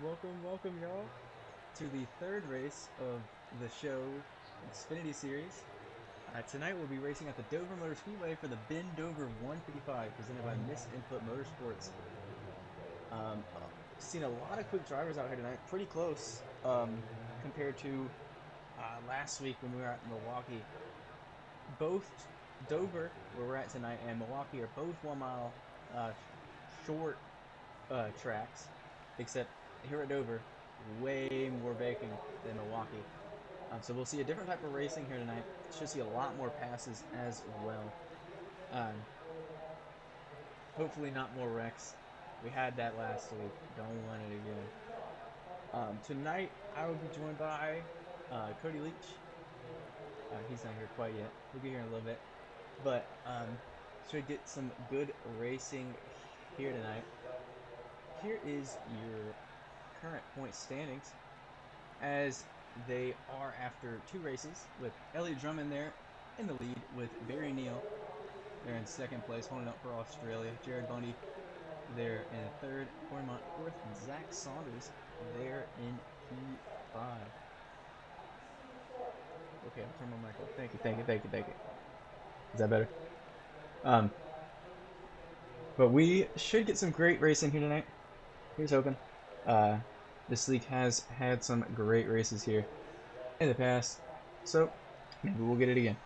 Welcome, y'all, to the third race of the show Xfinity Series. Tonight we'll be racing at the Dover Motor Speedway for the Ben Dover 155, presented by Miss Input Motorsports. Seen a lot of quick drivers out here tonight, pretty close compared to last week when we were at Milwaukee. Both Dover, where we're at tonight, and Milwaukee are both 1 mile short tracks, except here at Dover, way more baking than Milwaukee. So we'll see a different type of racing here tonight. Should see a lot more passes as well. Hopefully not more wrecks. We had that last week. Don't want it again. Tonight I will be joined by Cody Leach. He's not here quite yet. He'll be here in a little bit. But should get some good racing here tonight. Here is your current point standings as they are after 2 races, with Elliot Drummond there in the lead with Barry Neal. They're in second place, holding up for Australia. Jared Bundy there in third, Cormont fourth, and Zack Saunders there in P5. Okay, I'll turn my mic off. Thank you. Is that better? But we should get some great racing here tonight. Here's hoping. This league has had some great races here in the past, so maybe we'll get it again.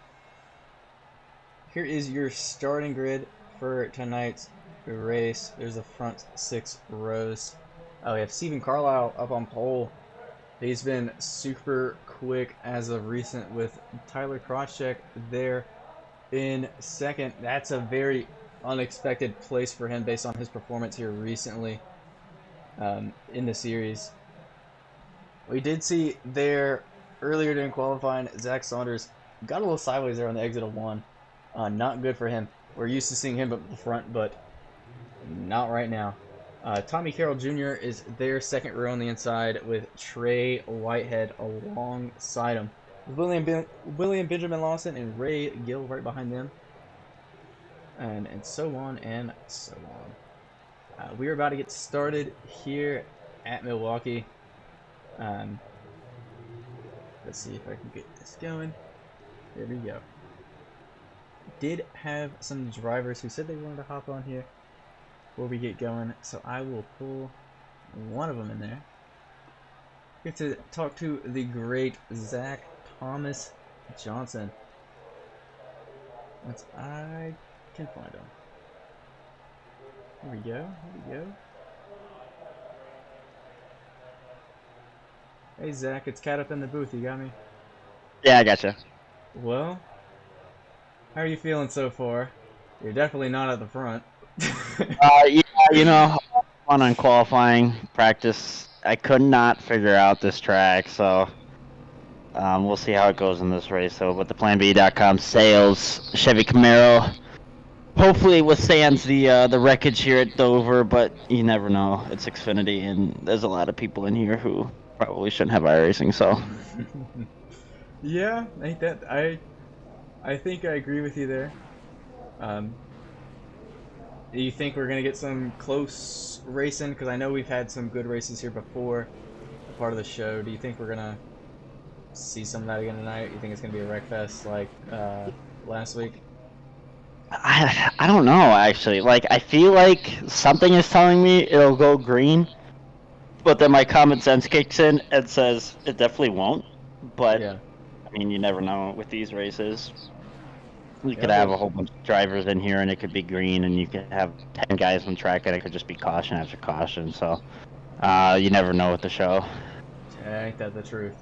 Here is your starting grid for tonight's race. There's the front 6 rows. We have Stephen Carlile up on pole. He's been super quick as of recent, with Tyler Crosscheck there in second. That's a very unexpected place for him based on his performance here recently in the series. We did see there earlier during qualifying, Zack Saunders got a little sideways there on the exit of 1. Not good for him. We're used to seeing him up the front, but not right now. Tommy Carroll Jr. is there second row on the inside with Trey Whitehead alongside him. William Benjamin Lawson and Ray Gill right behind them. And so on and so on. We are about to get started here at Milwaukee. Let's see if I can get this going. There we go. Did have some drivers who said they wanted to hop on here before we get going, so I will pull one of them in there. Get to talk to the great Zach Thomas Johnson. Once I can find him. Here we go. Hey Zach, it's Cat up in the booth. You got me? Yeah, I gotcha. Well, how are you feeling so far? You're definitely not at the front. Yeah, on qualifying practice, I could not figure out this track, so we'll see how it goes in this race. So with the PlanB.com sales, Chevy Camaro, hopefully it withstands the wreckage here at Dover, but you never know. It's Xfinity, and there's a lot of people in here who probably shouldn't have iRacing, so. Yeah, I think I agree with you there. Do you think we're gonna get some close racing? Because I know we've had some good races here before, a part of the show. Do you think we're gonna see some of that again tonight? You think it's gonna be a wreck fest like last week? I don't know, actually. Like, I feel like something is telling me it'll go green, but then my common sense kicks in and says it definitely won't. But, Yeah. I mean, you never know with these races. You Yeah, could have a whole bunch of drivers in here and it could be green, and you could have 10 guys on track and it could just be caution after caution. So, you never know with the show. ain't that the truth?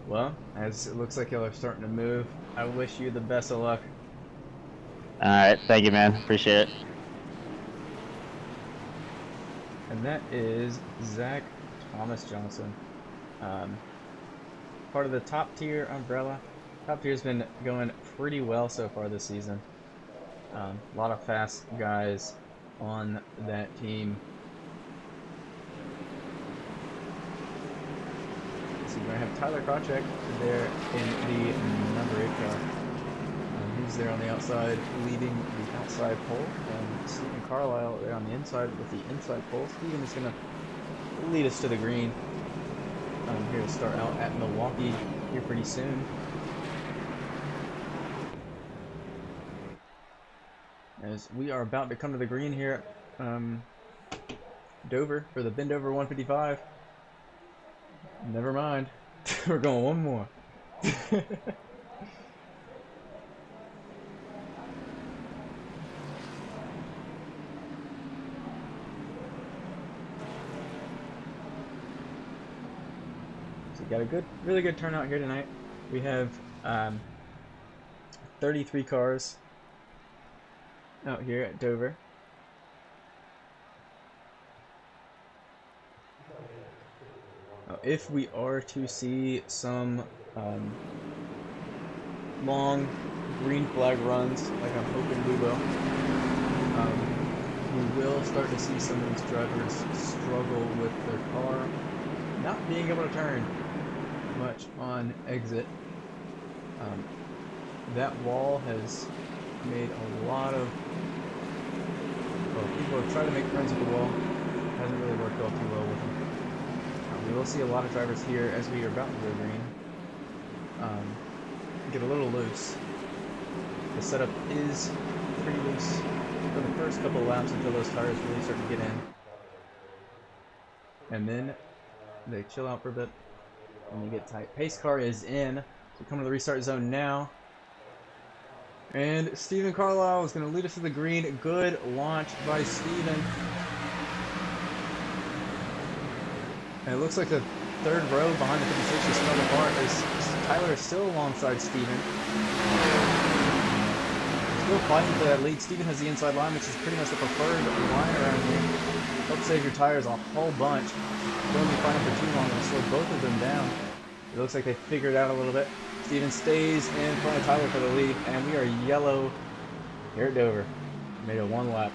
Well, as it looks like y'all are starting to move, I wish you the best of luck. Alright, thank you, man. Appreciate it. And that is Zach Thomas Johnson. Part of the top tier umbrella. Top tier's been going pretty well so far this season. A lot of fast guys on that team. So we're going to have Tyler Crotcheck there in the number 8 car. He's there on the outside, leading the outside pole. And Stephen Carlile there on the inside with the inside pole. Stephen is going to lead us to the green. I'm here to start out at Milwaukee here pretty soon. As we are about to come to the green here at Dover for the Bend Over 155. Never mind. We're going one more. So we got a really good turnout here tonight. We have 33 cars out here at Dover. If we are to see some long green flag runs, like I'm hoping we will start to see some of these drivers struggle with their car not being able to turn much on exit. That wall has made a lot of, well, people have tried to make friends with the wall. It hasn't really worked out too well with them. We will see a lot of drivers here as we are about to go green get a little loose. The setup is pretty loose for the first couple of laps until those tires really start to get in. And then they chill out for a bit and they get tight. Pace car is in. So coming to the restart zone now. And Steven Carlile is going to lead us to the green. Good launch by Steven. And it looks like the third row behind the 56 is fell apart as Tyler is still alongside Steven. Still fighting for that lead. Steven has the inside line, which is pretty much the preferred line around here. Help save your tires a whole bunch. Don't be fighting for too long and slow both of them down. It looks like they figured it out a little bit. Steven stays in front of Tyler for the lead, and we are yellow here at Dover. Made it one lap.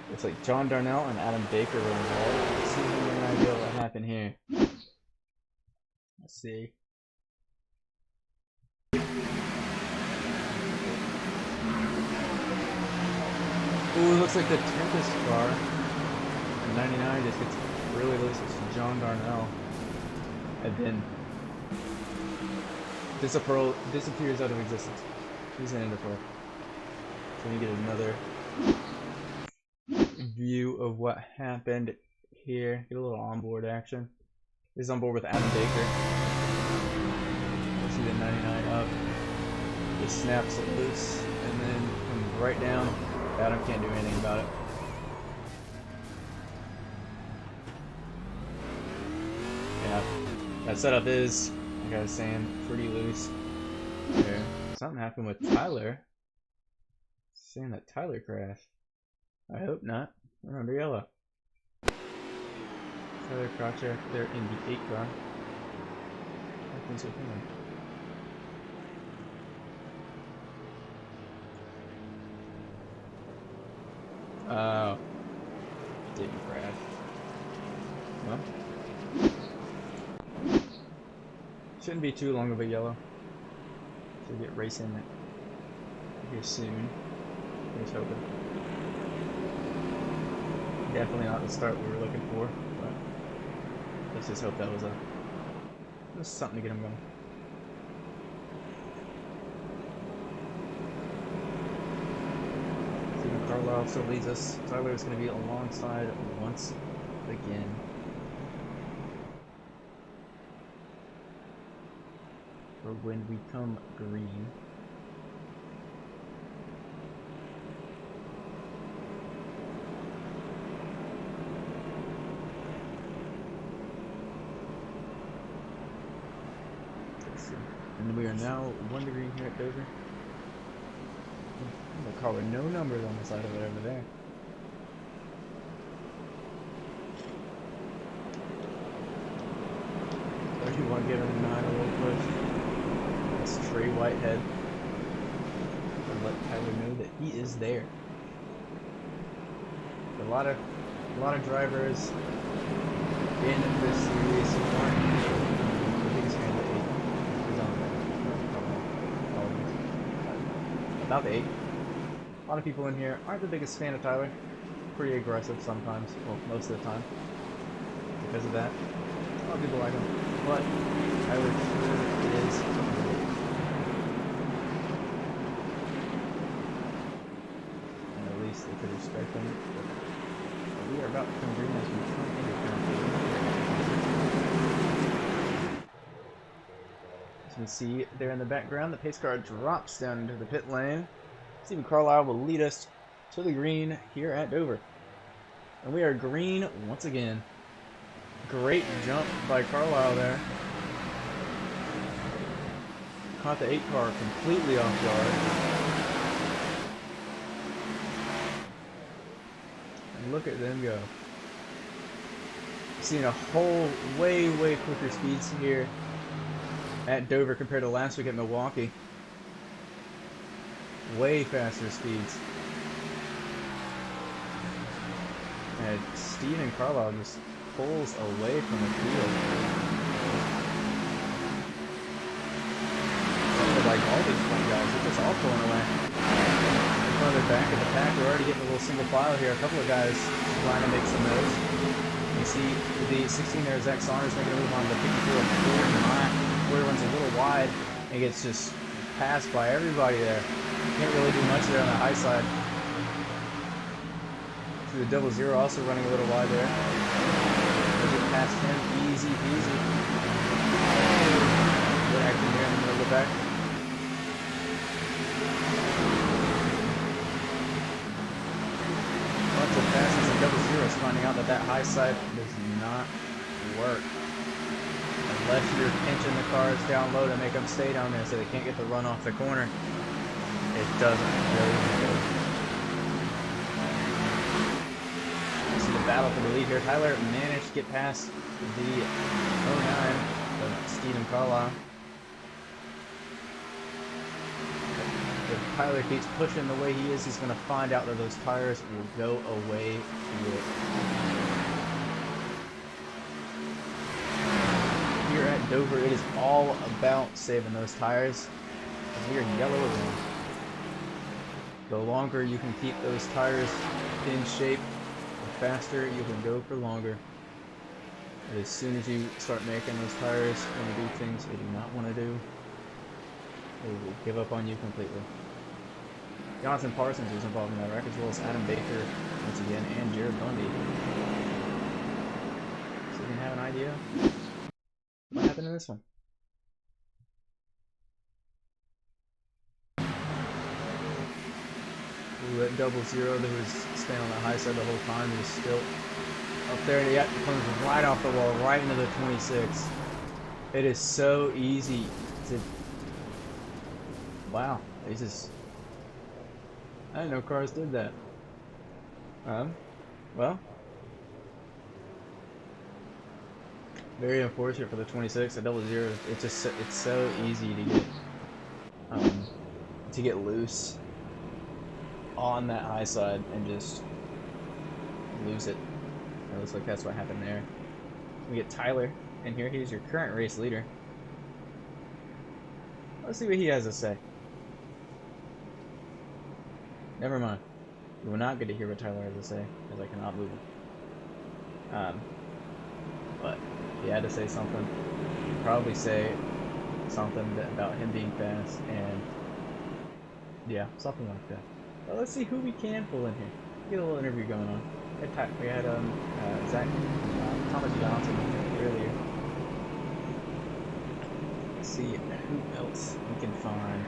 Looks like John Darnell and Adam Baker were involved. Let's see if we have an idea what happened here. Let's see. Ooh, looks like the Tempest car. The 99 just gets really loose. It's John Darnell. And then disappears out of existence. He's an Enderpearl. So we get another view of what happened here. Get a little onboard action. This is on board with Adam Baker. We'll see the 99 up. Just snaps it loose and then comes right down. Adam can't do anything about it. Yeah, that setup is, like I was saying, pretty loose. There. Something happened with Tyler. Saying that Tyler crashed. I hope not. We're under yellow. Tyler Crotcher there in the 8 car. What happens with him? Oh. Didn't crash. Well. Shouldn't be too long of a yellow. Should get racing here soon. Here's hoping. Definitely not the start we were looking for, but let's just hope that was something to get him going. Steven Carlile still leads us. Tyler is going to be alongside once again. For when we come green. And we are now 1 degree here at Dover. The car with no numbers on the side of it over there. You want to give him 9 a little push. That's Trey Whitehead. And let Tyler know that he is there. A lot of drivers in this series aren't the biggest fan of the 8. About the 8. A lot of people in here aren't the biggest fan of Tyler. pretty aggressive sometimes. Well, most of the time. Because of that. A lot of people like him. But Tyler sure is great. And at least they could respect him. But we are about to come green as we come into penalty. As you can see there in the background, the pace car drops down into the pit lane. Stephen Carlile will lead us to the green here at Dover. And we are green once again. Great jump by Carlile there. Caught the 8 car completely off guard. And look at them go. Seeing a whole way quicker speeds here at Dover compared to last week at Milwaukee. Way faster speeds. And Steven Carlile just pulls away from the field. Like all these front guys, they're just all pulling away. Further back at the pack, we're already getting a little single file here. A couple of guys trying to make some moves. You see the 16 there, Zack Saunders making a move on the 54 where he runs a little wide and gets just passed by everybody there. Can't really do much there on the high side. See the 00 also running a little wide there. We'll get past him, easy peasy. Good action here in the middle of the back. Lots of passes and 00 is finding out that that high side does not work. Unless you're pinching the cars down low to make them stay down there so they can't get the run off the corner. It doesn't really work. You see the battle for the lead here. Tyler managed to get past the 09 of Stephen Carlile. If Tyler keeps pushing the way he is, he's going to find out that those tires will go away quick. Here at Dover, it is all about saving those tires. We are yellow again. The longer you can keep those tires in shape, the faster you can go for longer. And as soon as you start making those tires want to do things they do not want to do, they will give up on you completely. Jonathan Parsons was involved in that wreck, as well as Adam Baker once again, and Jared Bundy. So you can have an idea what happened in this one. Ooh, that 00 that was staying on the high side the whole time is still up there. Yet comes right off the wall, right into the 26. It is so easy to. Wow, they just. I didn't know cars did that. Well. Very unfortunate for the 26. The 00. It's so easy to get loose on that high side and just lose it. It looks like that's what happened there. We get Tyler in here. He's your current race leader. Let's see what he has to say. Never mind. You will not get to hear what Tyler has to say because I cannot move him. But if he had to say something, he'd probably say something about him being fast and yeah, something like that. But let's see who we can pull in here. Get a little interview going on. We had Zack Thomas Johnson earlier. Let's see who else we can find.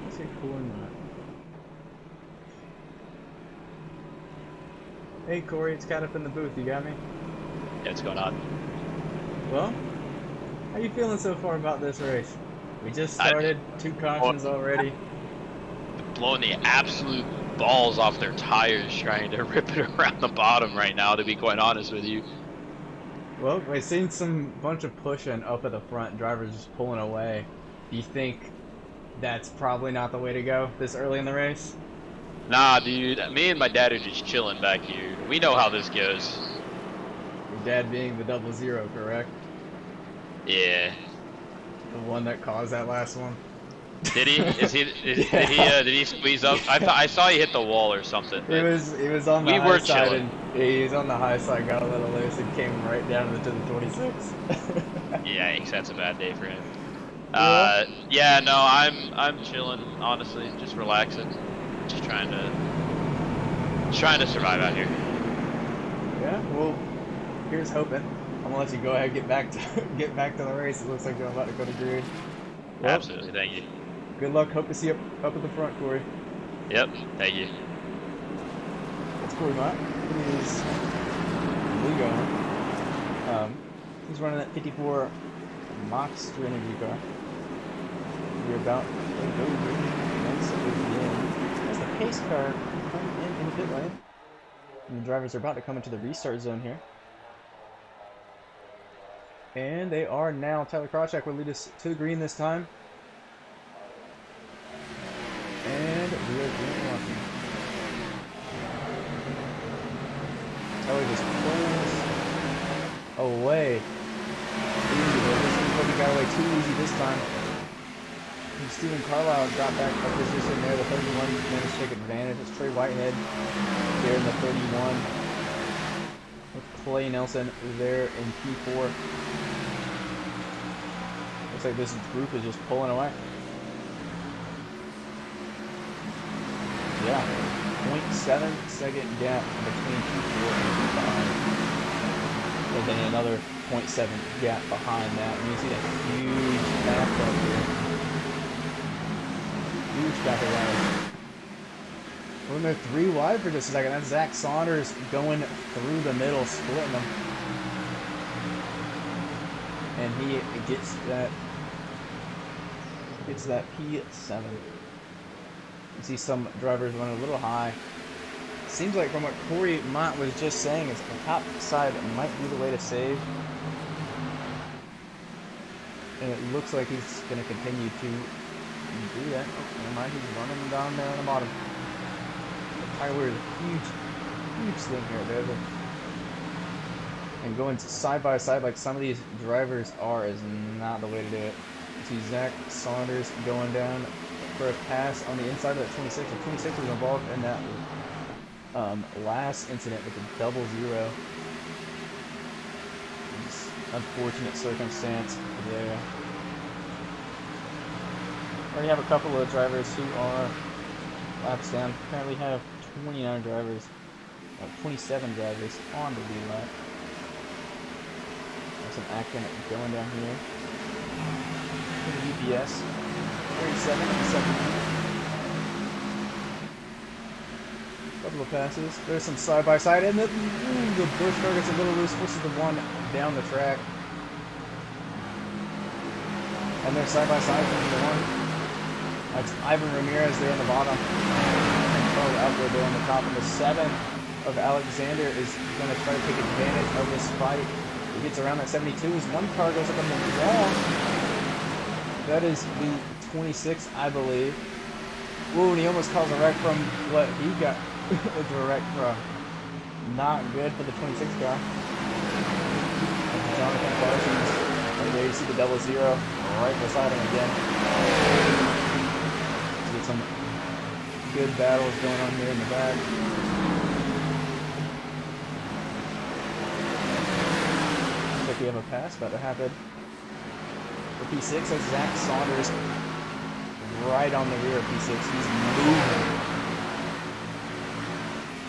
Let's get cool in that. Hey Corey, it's Cat up in the booth. You got me? Yeah, what's going on? Well, how you feeling so far about this race? We just started, 2 cautions already. Blowing the absolute balls off their tires, trying to rip it around the bottom right now, to be quite honest with you. Well, we've seen some bunch of pushing up at the front, drivers just pulling away. Do you think that's probably not the way to go this early in the race? Nah, dude. Me and my dad are just chilling back here. We know how this goes. Your dad being the 00, correct? Yeah. The one that caused that last one. Did he? Yeah. Did he squeeze up? I saw he hit the wall or something, He but was on the we high were side chilling. and he was on the high side, got a little loose and came right down into the 26. Yikes, that's a bad day for him. Yeah. Yeah, no, I'm chilling, honestly, just relaxing, just trying to survive out here. Yeah. Well, here's hoping. I'm gonna let you go ahead and get back to get back to the race. It looks like you're about to go to green. Well, Absolutely, thank you. good luck. Hope to see you up at the front, Corey. Yep, thank you. That's Corey Mott. He's league owner. He's running that 54 Monster Energy car. We're about to go green once again. As the pace car coming in the pit lane. And the drivers are about to come into the restart zone here. And they are now. Tyler Krawcheck will lead us to the green this time. And we are green walking. Tyler just pulls away. He got away too easy this time. And Steven Carlile got back up position there. The 31 managed to take advantage. It's Trey Whitehead there in the 31. With Clay Nelson there in P4. Looks like this group is just pulling away. Yeah. 0.7 second gap between P4 and P5. And then another 0.7 gap behind that. And you see that huge backup here. Huge backup line. We're in there 3 wide for just a second. That's Zack Saunders going through the middle, splitting them. And he gets that P7. You see some drivers running a little high. Seems like from what Corey Mott was just saying, is the top side might be the way to save. And it looks like he's going to continue to do that. Oh, never mind, he's running down there on the bottom. Tyler is a huge thing here. And going side by side like some of these drivers are is not the way to do it. You see Zack Saunders going down for a pass on the inside of that 26. The 26 was involved in that last incident with the 00. Just unfortunate circumstance there. Already have a couple of drivers who are laps down. Currently have 29 drivers, 27 drivers on the lead lap. There's some action going down here. UPS 37 and 17. Couple of passes. There's some side by side, and the Bush car gets a little loose. Forces the one down the track, and they're side by side from the one. That's Ivan Ramirez there on the bottom, and Carl Alfred there on the top. And the 7 of Alexander is going to try to take advantage of this fight. He gets around that 72. His one car goes up on the wall. That is the 26, I believe. Ooh, and he almost caused a wreck from what he got. It's a wreck from. Not good for the 26 car. Jonathan Parsons. Right there you see the 00 right beside him again. So get some good battles going on here in the back. Looks like we have a pass about to happen. The P6 has Zack Saunders right on the rear of P6. He's moving.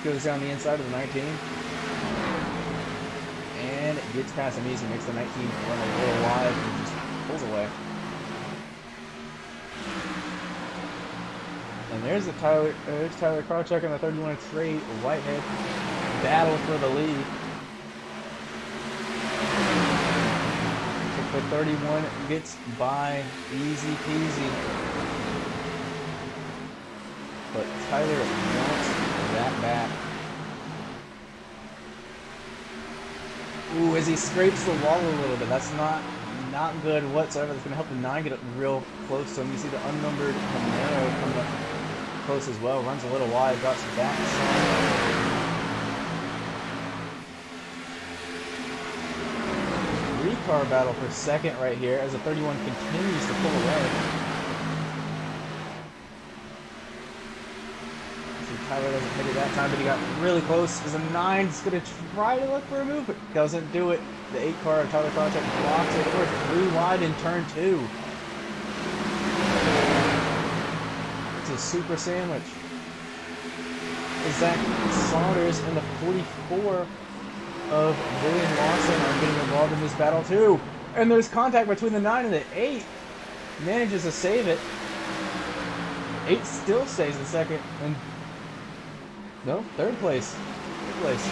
Goes down the inside of the 19. And it gets past him easy. Makes the 19 run a little wide and just pulls away. And there's Tyler Krawcheck on the 31, Trey Whitehead. Battle for the lead. The 31 gets by easy peasy. But Tyler wants that back. Ooh, as he scrapes the wall a little bit. That's not good whatsoever. That's going to help the 9 get up real close to him. You see the unnumbered Camaro coming up close as well. Runs a little wide, drops back. Three-car battle for second right here as the 31 continues to pull away. Tyler doesn't hit it that time, but he got really close. As a 9's going to try to look for a move, but doesn't do it. The 8-car of Tyler Project blocks it for 3 wide in turn 2. It's a super sandwich. Zack Saunders and the 44 of William Lawson are getting involved in this battle too. And there's contact between the 9 and the 8. Manages to save it. 8 still stays in second. And no, third place. Third place.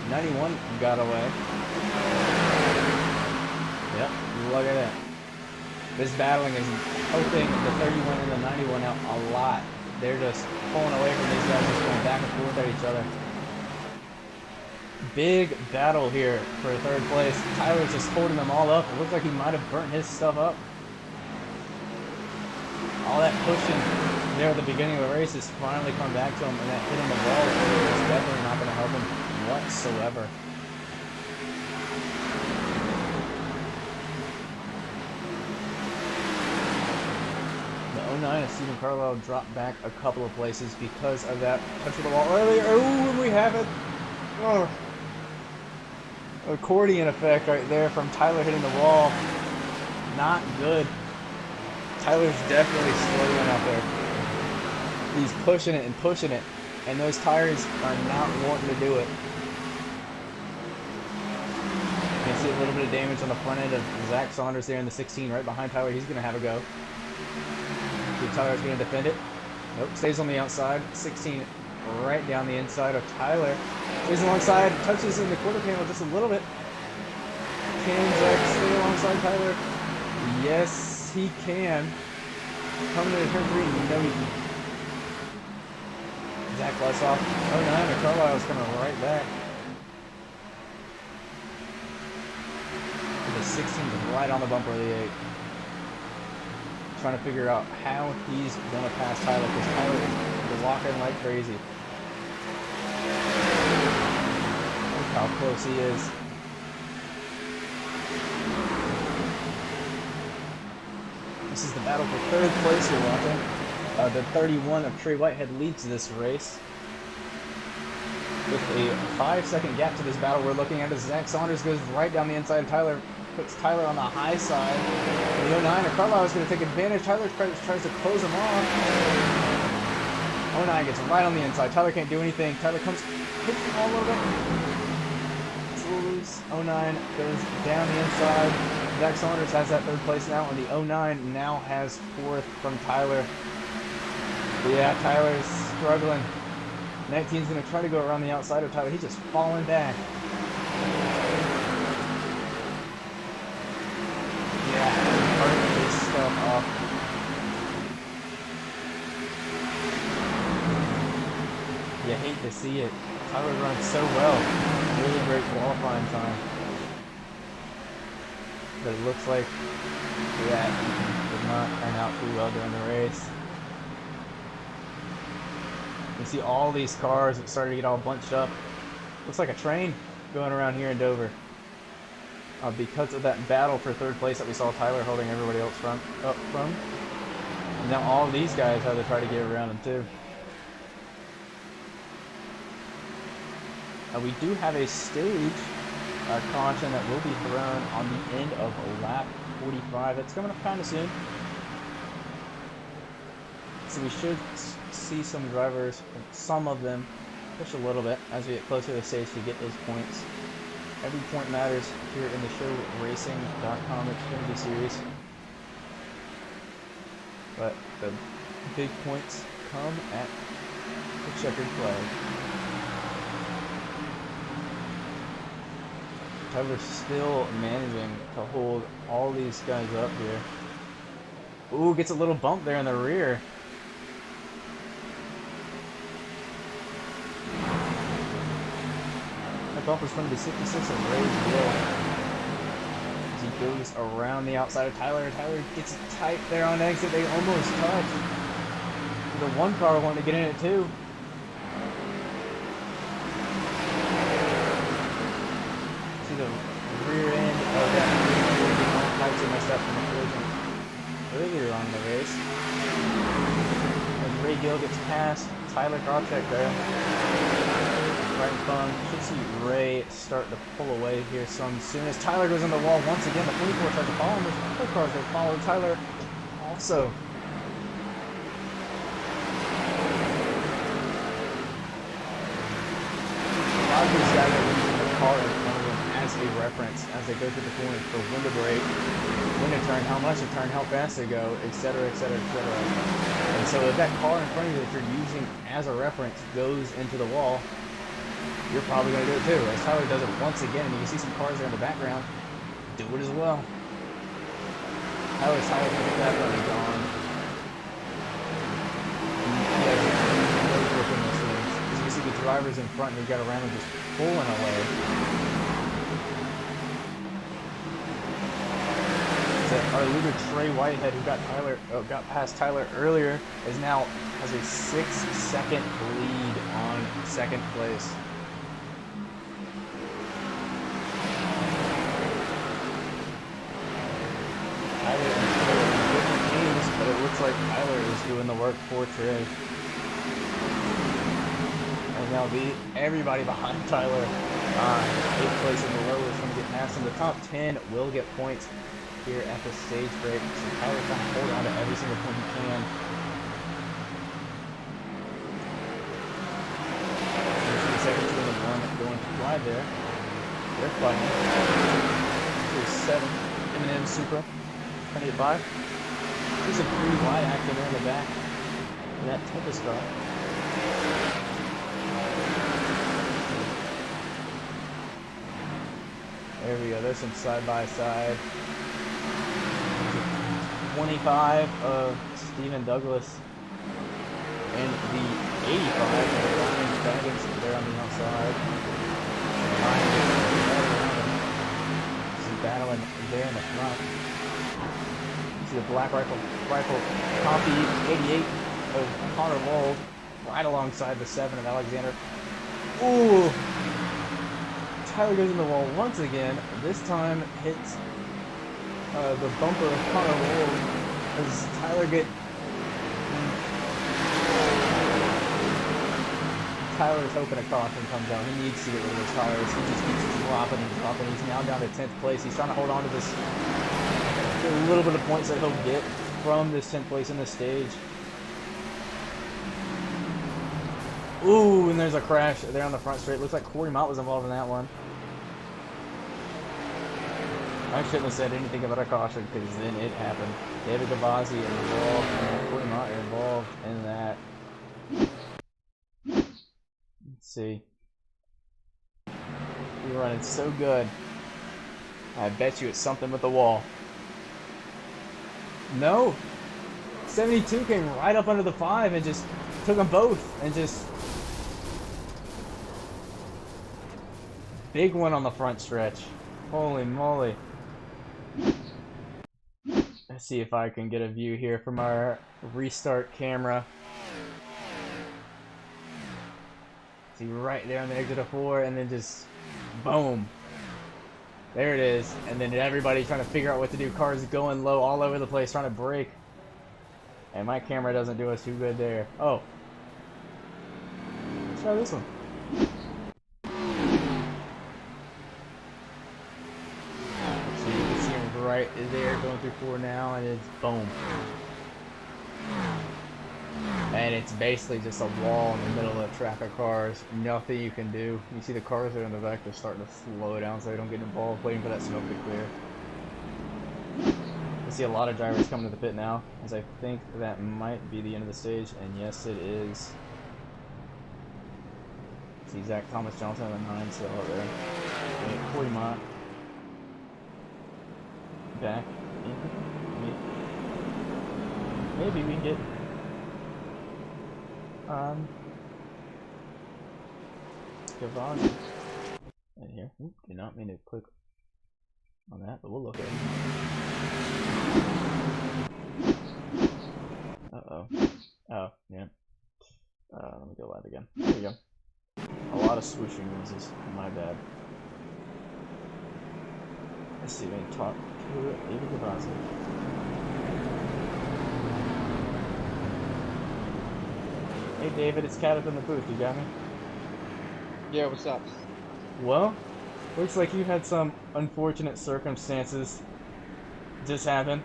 91 got away. Yep, look at that. This battling is helping the 31 and the 91 out a lot. They're just pulling away from these guys, just going back and forth at each other. Big battle here for third place. Tyler's just holding them all up. It looks like he might have burnt his stuff up. All that pushing there at the beginning of the race has finally come back to him, and that hitting the wall is definitely not going to help him whatsoever. The 09 of Stephen Carlile dropped back a couple of places because of that touch of the wall earlier. Oh, and we have it. Oh. Accordion effect right there from Tyler hitting the wall. Not good. Tyler's definitely struggling out there. He's pushing it and pushing it, and those tires are not wanting to do it. You can see a little bit of damage on the front end of Zack Saunders there in the 16 right behind Tyler. He's going to have a go. See if Tyler's going to defend it. Nope, stays on the outside. 16 right down the inside of Tyler. Stays alongside, touches in the quarter panel just a little bit. Can Zack stay alongside Tyler? Yes, he can. Coming to turn 3, no he can. Zack lets off. Oh, 9, and Carlile's coming right back. The 16's right on the bumper of the 8. Trying to figure out how he's going to pass Tyler, because Tyler is walking like crazy. Look how close he is. This is the battle for third place you're watching. The 31 of Trey Whitehead leads this race. With a 5-second gap to this battle we're looking at as Zack Saunders goes right down the inside of Tyler, puts Tyler on the high side. And the 09 of Carlile is going to take advantage. Tyler tries to close him off. 09 gets right on the inside. Tyler can't do anything. Tyler hits the ball a little bit. It's a little loose. 09 goes down the inside. Zack Saunders has that third place now, and the 09 now has fourth from Tyler. But yeah, Tyler's struggling. 19's going to try to go around the outside of Tyler. He's just falling back. Yeah, burning his stuff off. You hate to see it. Tyler runs so well. Really great qualifying time. But it looks like that did not turn out too well during the race. You see all these cars that started to get all bunched up. Looks like a train going around here in Dover. Because of that battle for third place that we saw Tyler holding everybody else up from. And now all of these guys have to try to get around him too. We do have a stage caution that will be thrown on the end of lap 45. It's coming up kind of soon. So we should see some drivers, some of them, push a little bit as we get closer to the stage to get those points. Every point matters here in the showracing.com Xfinity Series. But the big points come at the checkered flag. Tyler's still managing to hold all these guys up here. Ooh, gets a little bump there in the rear. That bump is going to be 66 at Ray's Will. As he goes around the outside of Tyler. Tyler gets tight there on exit. They almost touch. The one car wanted to get in it too. See the rear end of that pipes are messed up from the collision earlier on in the race. As Ray Gill gets past Tyler Krawcheck there. Right in front. Should see Ray start to pull away here some soon as Tyler goes on the wall once again. The 24 tries to follow him. There's other cars that follow Tyler also. A lot of these guys are using the car in front of them as a reference as they go through the corners for when to brake, when to turn, how much to turn, how fast to go, etc., etc., etc. And so if that car in front of you that you're using as a reference goes into the wall, you're probably going to do it too. As Tyler does it once again, and you can see some cars there in the background, do it as well. Tyler's going to get that running gone. As you see the drivers in front, and you got around them just pulling away. Our leader Trey Whitehead, who got past Tyler earlier, now has a 6-second lead on second place. Tyler and Trey are in different teams, but it looks like Tyler is doing the work for Trey. And now everybody behind Tyler, 8th place and below, is going to get past him. The top 10 will get points here at the stage break. So Tyler's trying to hold on to every single point he can. You see the second two and the one going to wide there. They're fighting. 7 M&M Supra. Trying to get by. There's a pretty wide actor there in the back. And that Tempest car. There we go. There's some side-by-side. 25 of Stephen Douglas and the 85 of Ryan Baggins there on the outside. He's battling there in the front. You see the black rifle Conti 88 of Connor Wold right alongside the 7 of Alexander. Ooh! Tyler goes in the wall once again. This time hits the bumper of Connor Wold as Tyler's hoping a caution comes out. He needs to get rid of those tires. He just keeps dropping and dropping. He's now down to 10th place. He's trying to hold on to this little bit of points that he'll get from this 10th place in the stage. Ooh, and there's a crash there on the front straight. Looks like Corey Mott was involved in that one. I shouldn't have said anything about a caution because then it happened. David Gavazzi involved and Corey Mott are involved in that. Let's see. You're running so good. I bet you it's something with the wall. No! 72 came right up under the 5 and just took them both and just... Big one on the front stretch. Holy moly. Let's see if I can get a view here from our restart camera. See right there on the exit of 4 and then just boom. There it is. And then everybody's trying to figure out what to do. Cars going low all over the place trying to brake. And my camera doesn't do us too good there. Oh. Let's try this one. So you can see him right there going through 4 now and it's boom. And it's basically just a wall in the middle of the track of cars. Nothing you can do. You see the cars that are in the back, they're starting to slow down so they don't get involved, waiting for that smoke to clear. I see a lot of drivers coming to the pit now, as I think that might be the end of the stage, and yes it is. See Zach Thomas Johnson on the 9 still out there. And Corey Mott back in. Maybe we can get Gavazzi in here. Oop, did not mean to click on that, but we'll look at it. Uh-oh. Oh, yeah. swooshing noises. My bad. Let's see if I can talk to David Gavazzi. Hey David, it's Cat up in the booth. You got me? Yeah, what's up? Well, looks like you had some unfortunate circumstances just happen.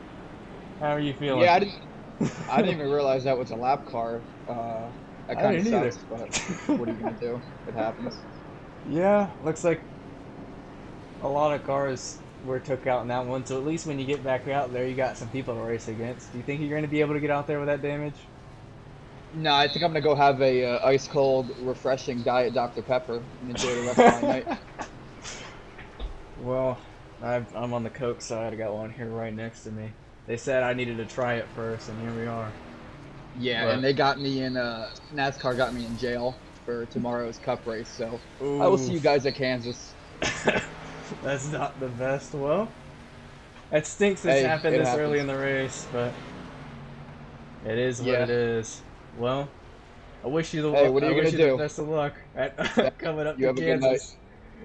How are you feeling? Yeah, I didn't even realize that was a lap car. That I kind of didn't either. sucks, but what are you gonna do? It happens. Yeah, looks like a lot of cars were took out in that one, so at least when you get back out there, you got some people to race against. Do you think you're going to be able to get out there with that damage? No, I think I'm gonna go have a ice cold, refreshing Diet Dr Pepper and enjoy the rest of my night. Well, I'm on the Coke side. I got one here right next to me. They said I needed to try it first, and here we are. Yeah, But- and they got me in NASCAR got me in jail for tomorrow's Cup race, so I will see you Oof. guys at Kansas. That's not the best. Well, it stinks this Hey, happened it this happens. early in the race, but it is what Yeah. it is. Well, I wish you the Hey, what are I you wish gonna you the do? best of luck at coming up You to have a good night. Kansas.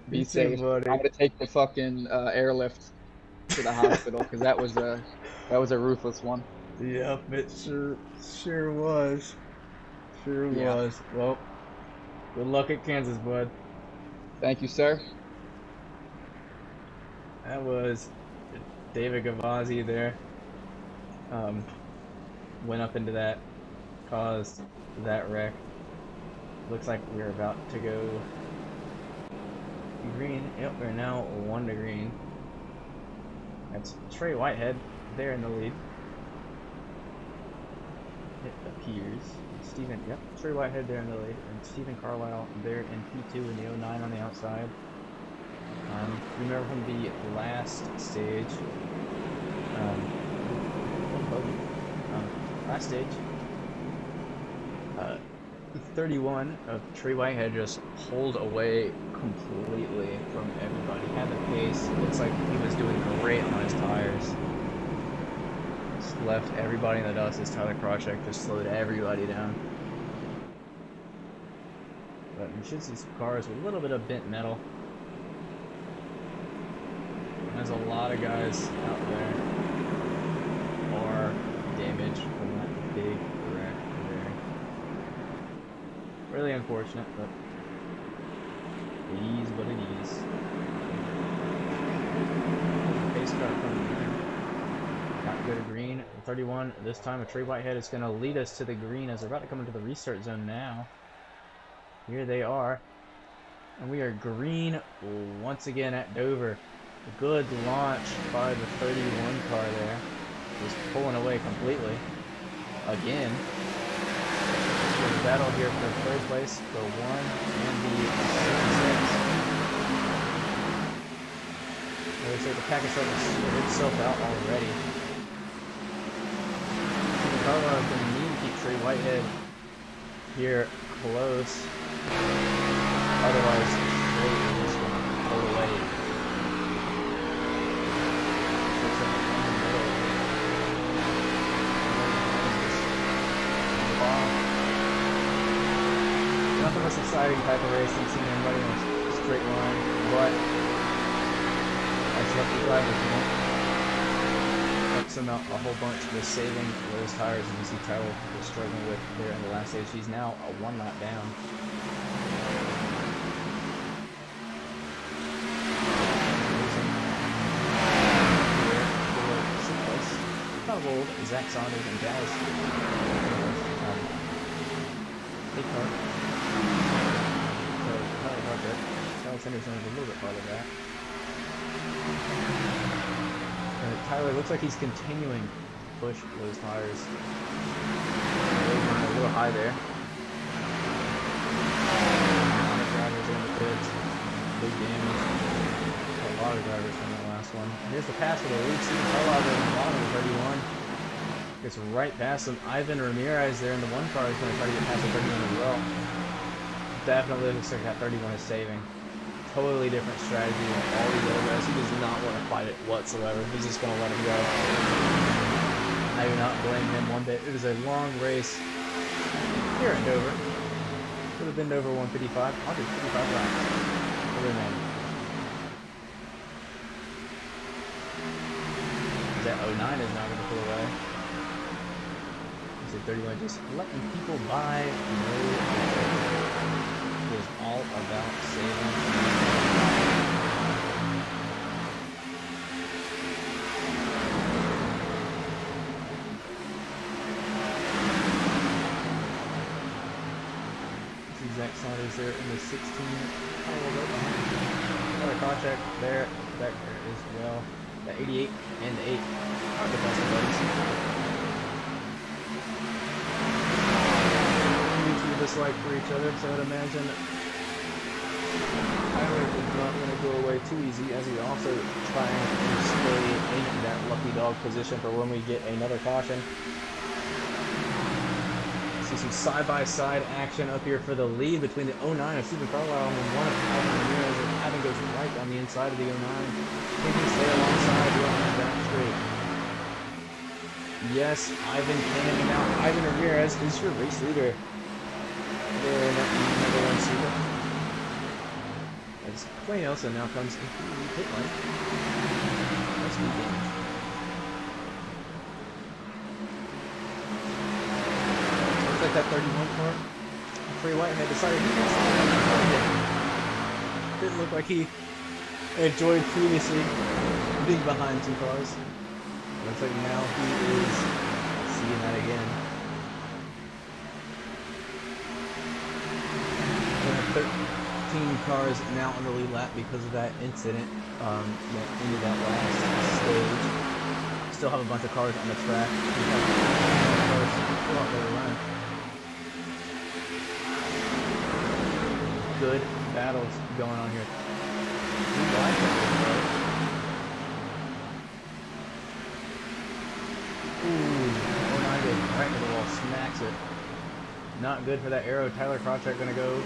Be You too, safe. buddy. I'm gonna take the fucking airlift to the hospital because that was a ruthless one. Yep, it sure was. Sure Yeah. was. Well, good luck at Kansas, bud. Thank you, sir. That was David Gavazzi there. Went up into that, caused that wreck. Looks like we're about to go green. Yep, we're now 1 to green. That's Trey Whitehead there in the lead. It appears. Stephen, yep, Trey Whitehead there in the lead, and Stephen Carlile there in P2 in the 09 on the outside. Remember from the last stage, last stage, 31 of Trey Whitehead just pulled away completely from everybody. Had the pace. Looks like he was doing great on his tires. Just left everybody in the dust as Tyler Krawcheck just slowed everybody down. But you should see some cars with a little bit of bent metal. There's a lot of guys out there are damaged from that big wreck there. Really unfortunate, but it is what it is. Pace car coming in. Got to go to green. 31. This time a Trey Whitehead is going to lead us to the green as we're about to come into the restart zone now. Here they are. And we are green once again at Dover. A good launch by the 31 car there. Just pulling away completely. Again. There's a battle here for third place, the 1 and the 66. Looks like the pack is starting to sort itself out already. Carlile is going to need to keep Trey Whitehead here close. Otherwise, Trey is just going to pull away. Looks like in the middle. Not the most exciting type of racing, seeing everybody in a straight line, but that's what the drivers want. Helps them out a whole bunch with saving those tires, and you see Tyler was struggling with there in the last stage. He's now a 1 lap down. Not Wold, Zack Saunders, and Dallas. Big car. So, Tyler Barker. Dallas Henderson is a little bit farther back. Tyler looks like he's continuing to push those tires. A little high there. A lot of drivers in the pits. Big damage. A lot of drivers from the last one. Here's the pass for the lead seat. Carlile there in the bottom of 31. Gets right past him. Ivan Ramirez there in the 1 car is going to try to get past the 31 as well. Definitely looks like that 31 is saving. Totally different strategy than all these other guys. He does not want to fight it whatsoever. He's just going to let him go. I do not blame him one bit. It is a long race here at Dover. Could have been over 155. 155 laps. Over man. That 09 is not going to pull away. Is it 31? Just letting people by. No, it is all about saving. Zack Saunders there in the 16. Oh, a little bit behind. Another contract there, back there as well. The 88 and the 8 are the best buddies. Mutual dislike for each other, so I'd imagine Tyler is not going to go away too easy, as he's also trying to stay in that lucky dog position for when we get another caution. See some side-by-side action up here for the lead between the 09 of Stephen Carlile and one of Ivan Ramirez. Ivan goes right on the inside of the 09. Can he stay alongside the 09 back straight? Yes, Ivan can. Now Ivan Ramirez is your race leader. There in that number 1 seater. As Clay Nelson now comes into the pit lane. Let's begin. Like that 31 car. Trey Whitehead decided he wants to didn't look like he enjoyed previously being behind some cars. Looks like now he is seeing that again. 13 cars now on the lead lap because of that incident that ended that last stage. Still have a bunch of cars on the track. We have cars still out there running. Good battles going on here. Ooh, 09 goes right into the wall, smacks it. Not good for that arrow. Tyler Crotchett gonna go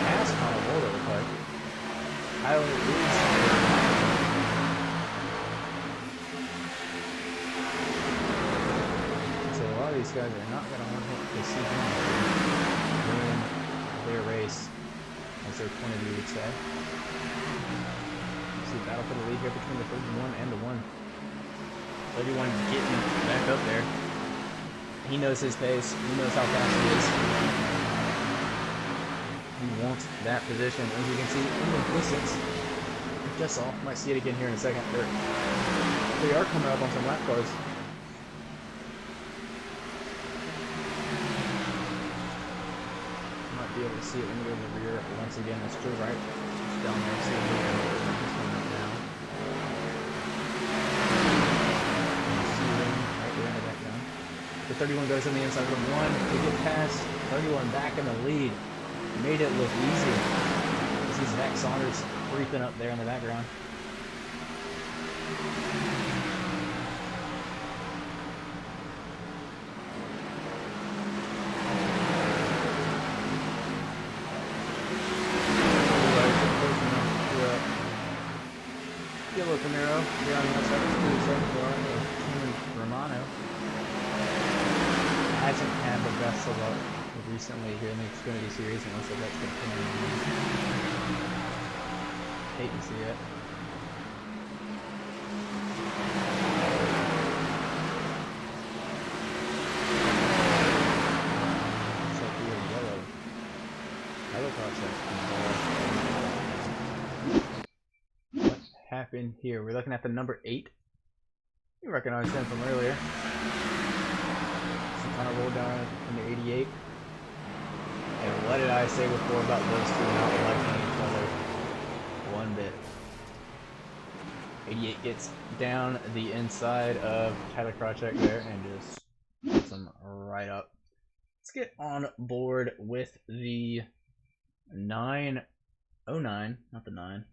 past on a Wold, it looks like. Tyler is. So a lot of these guys are not gonna want to see him win their race, as their point of view would say. See a battle for the lead here between the 31 and the 1. 31 getting back up there. He knows his pace. He knows how fast he is. He wants that position. As you can see in the distance, just saw. Might see it again here in a second. They are coming up on some lap cars. Might be able to see it when we go to the rear once again. That's true, right? It's down there. See this one right now. The 31 goes on the inside of the 1 to get past 31 back in the lead. Made it look easy. This is Zack Saunders creeping up there in the background. Yellow Camaro, you're on the outside of the Cameron Romano. Hasn't had the best of luck recently here in the Xfinity Series, and looks like that's continuing. Hate to see it. Looks like we are yellow. What happened here? We're looking at the number 8. You recognize him from earlier. Kind of rolled down in the 88. And what did I say before about those two not liking each other? One bit. 88 gets down the inside of Tyler Crotchett there and just puts him right up. Let's get on board with the 909, not the 9.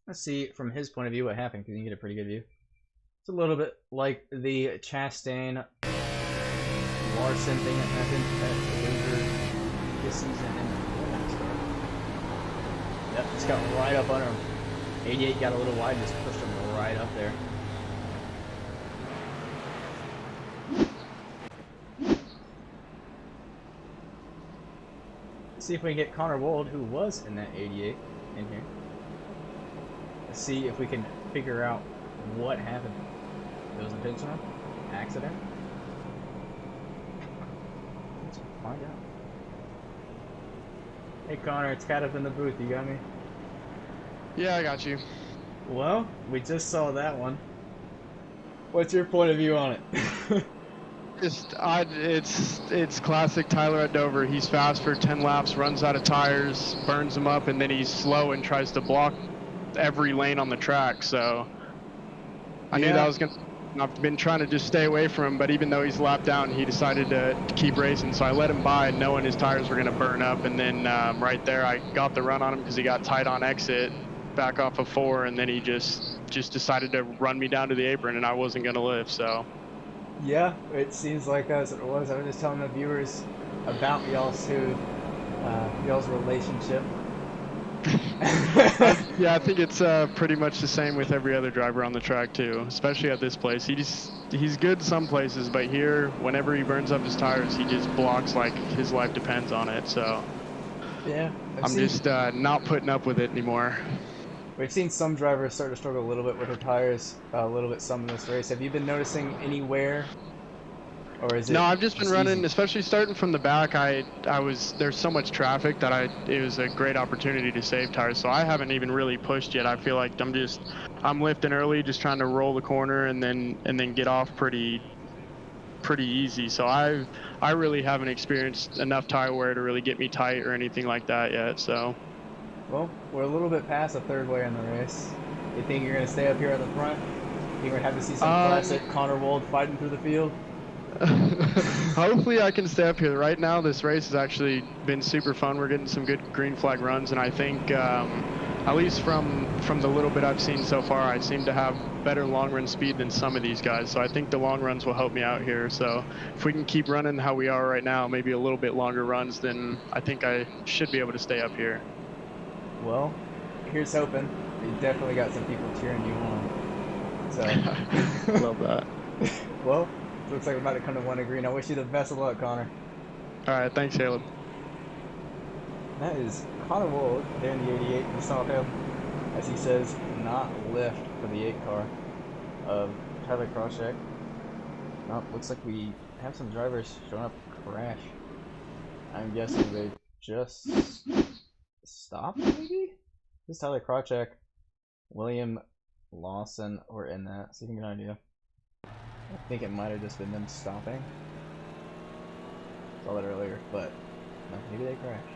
Let's see from his point of view what happened, because you can get a pretty good view. It's a little bit like the Chastain Larson thing that happened at the Winter this season in the NASCAR. Yep, just got right up under him. 88 got a little wide, just pushed him right up there. see if we can get Connor Wold, who was in that 88, in here. Let's see if we can figure out what happened. It was intentional? Accident? Let's find out. Hey Connor, it's Cat up in the booth, you got me? Yeah, I got you. Well, we just saw that one. What's your point of view on it? It's classic Tyler at Dover. He's fast for 10 laps, runs out of tires, burns them up, and then he's slow and tries to block every lane on the track. So I knew that was gonna. I've been trying to just stay away from him, but even though he's lapped down, he decided to keep racing. So I let him by, knowing his tires were gonna burn up. And then right there, I got the run on him because he got tight on exit, back off of 4, and then he just decided to run me down to the apron, and I wasn't gonna live. So. Yeah, it seems like that's what it was. I was just telling the viewers about y'all's relationship. Yeah, I think it's pretty much the same with every other driver on the track too, especially at this place. He's good some places, but here, whenever he burns up his tires, he just blocks like his life depends on it. So yeah, I'm just not putting up with it anymore. We've seen some drivers start to struggle a little bit with their tires, a little bit some in this race. Have you been noticing anywhere, or is it? No, I've just been running, easy? especially starting from the back. There's so much traffic that it was a great opportunity to save tires. So I haven't even really pushed yet. I feel like I'm lifting early, just trying to roll the corner and then get off pretty easy. So I really haven't experienced enough tire wear to really get me tight or anything like that yet. So. Well, we're a little bit past the third way in the race. You think you're gonna stay up here at the front? You're gonna have to see some classic Connor Wold fighting through the field. Hopefully I can stay up here. Right now this race has actually been super fun. We're getting some good green flag runs, and I think at least from the little bit I've seen so far, I seem to have better long run speed than some of these guys. So I think the long runs will help me out here. So if we can keep running how we are right now, maybe a little bit longer runs, then I think I should be able to stay up here. Well, here's hoping. You definitely got some people cheering you on. So love that. Well, looks like we're about to come to one green. I wish you the best of luck, Connor. All right, thanks, Caleb. That is Connor Wold there in the 88. We saw him, as he says, not lift for the 8 car of Tyler Crosscheck. Oh, looks like we have some drivers showing up to crash. I'm guessing they just stopped, maybe? This is Tyler Crosscheck, William Lawson were in that, so you can get an idea. I think it might have just been them stopping. Saw that earlier, but no, maybe they crashed.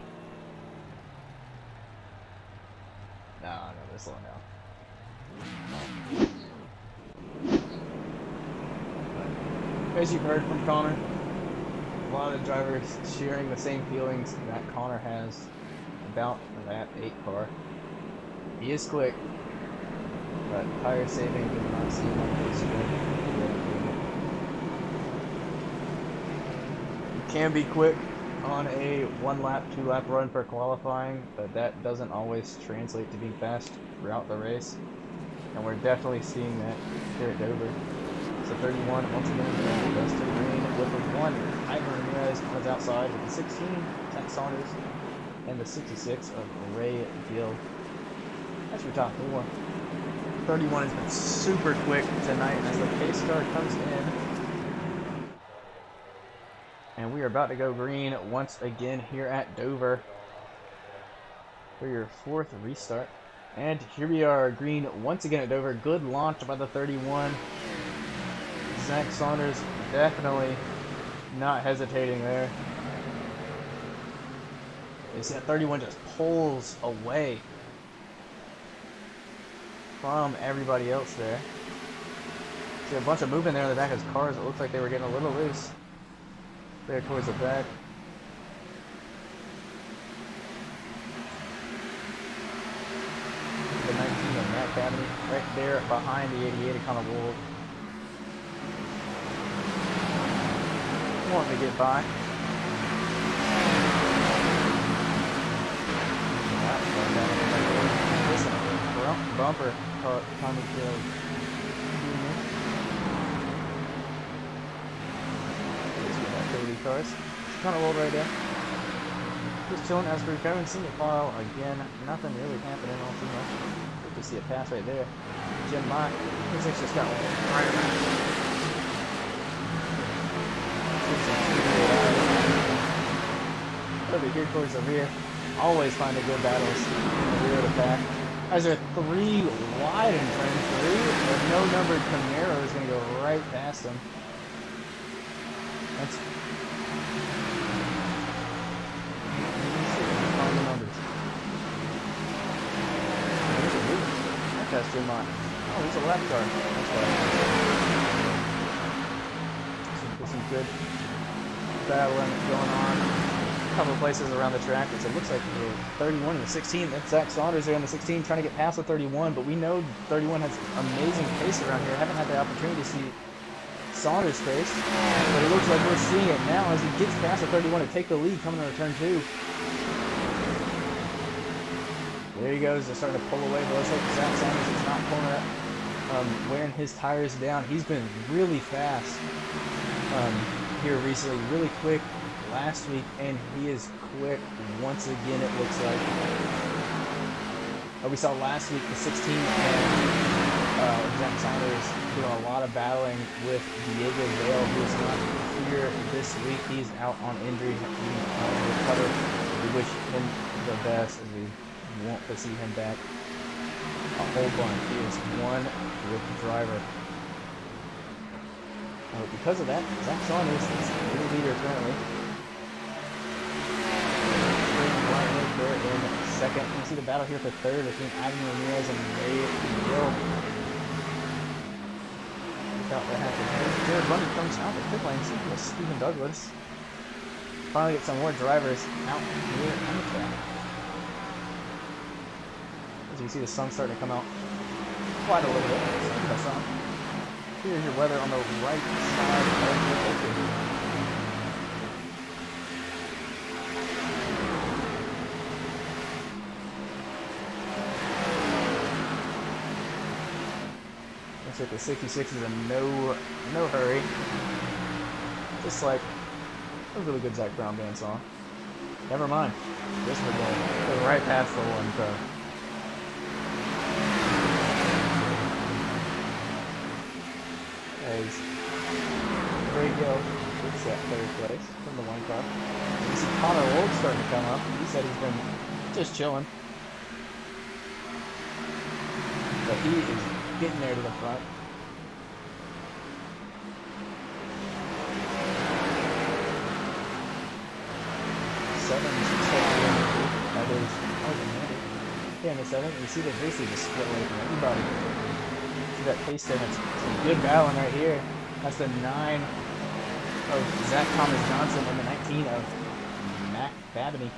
No, they're slowing down. But, as you've heard from Connor, a lot of the drivers sharing the same feelings that Connor has about that 8 car. He is quick, but tire saving does not seem like it's good. You can be quick on a 1 lap, 2 lap run for qualifying, but that doesn't always translate to being fast throughout the race. And we're definitely seeing that here at Dover. So 31, once again, goes to the green with the 1. Ivan Ramirez comes outside with the 16, Zack Saunders, and the 66 of Ray Gill. That's your top 4. 31 has been super quick tonight as the pace car comes in. And we are about to go green once again here at Dover for your 4th restart. And here we are, green once again at Dover. Good launch by the 31. Zack Saunders definitely not hesitating there. You see that 31 just pulls away from everybody else there. See a bunch of movement there in the back of his cars. It looks like they were getting a little loose there towards the back. The 19 of Matt Cavaney right there behind the 88 of Connor Wold. Wanting to get by. Listen, front bumper caught Tommy Kill Jr. Cars. Connor Wold right there. Just chilling as for Kevin single file again. Nothing really happening all too much. Good to see a pass right there. Jim Mott. Looks like just got one right around. Over here towards the rear. Always finding good battles in the rear of the pack. As there are 3 wide in turn 3, a no numbered Camaro is going to go right past him. That's on the numbers. That's Jim Mott. Oh, he's a lap car. That's why. Some good battling going on. A couple of places around the track. It looks like the 31 and the 16. That's Zack Saunders there in the 16 trying to get past the 31, but we know 31 has amazing pace around here. I haven't had the opportunity to see Saunders' pace, but it looks like we're seeing it now as he gets past the 31 to take the lead coming into turn 2. There he goes. They're starting to pull away, but let's hope Zack Saunders is not pulling up, wearing his tires down. He's been really fast here recently, really quick last week, and he is quick once again, it looks like. We saw last week the 16 and Zack Saunders doing a lot of battling with Diego Vale, who is not here this week. He's out on injury, recover. We wish him the best, as we want to see him back a whole bunch. He is one with the driver. Because of that, Zack Saunders is the leader currently. There in second. You can see the battle here for third between Ivan Ramirez and Ray Gill. Without that happening, Jared Bundy comes out the pit lane, seeing with Stephen Douglas. Finally get some more drivers out here on the track. As you can see, the sun starting to come out quite a little bit. Here's your weather on the right side of the picture. Looks like the 66 is in no hurry. Just like a really good Zac Brown band song. Never mind. This would go right past the one car. As Ray Gill gets that third place from the one car. You see Connor Wold starting to come up. He said he's been just chilling. But he is getting there to the front. That is Amanda. Yeah, in the 7, you see that basically just split away from everybody. See that pace there, it's some good battling right here. That's the 9 of Zach Thomas Johnson and the 19 of Mac Babney.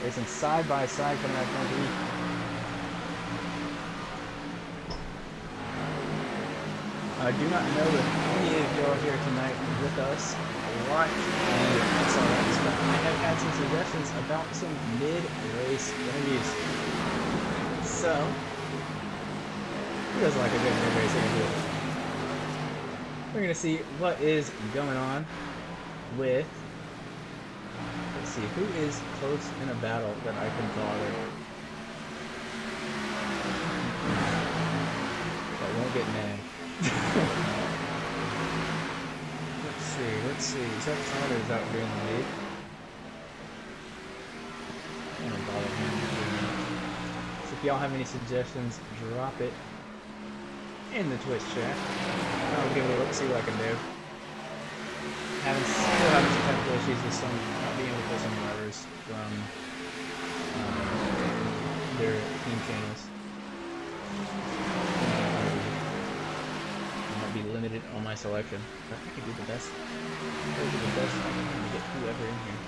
Racing side by side coming out of turn 3. I do not know if any of you are here tonight with us watch the XRX, but I have had some suggestions about some mid-race interviews. So, who doesn't like a good mid-race interview? We're going to see what is going on with, let's see, who is close in a battle that I can bother. That won't get mad. Let's see. Zack Saunders out here in the lead. I'm gonna bother him. So if y'all have any suggestions, drop it in the Twitch chat. I'll give it a look, see what I can do. Still having some technical issues with some not being able to pull some drivers from their team channels. Be limited on my selection, but I can do the best. I can do the best I can to get whoever in here.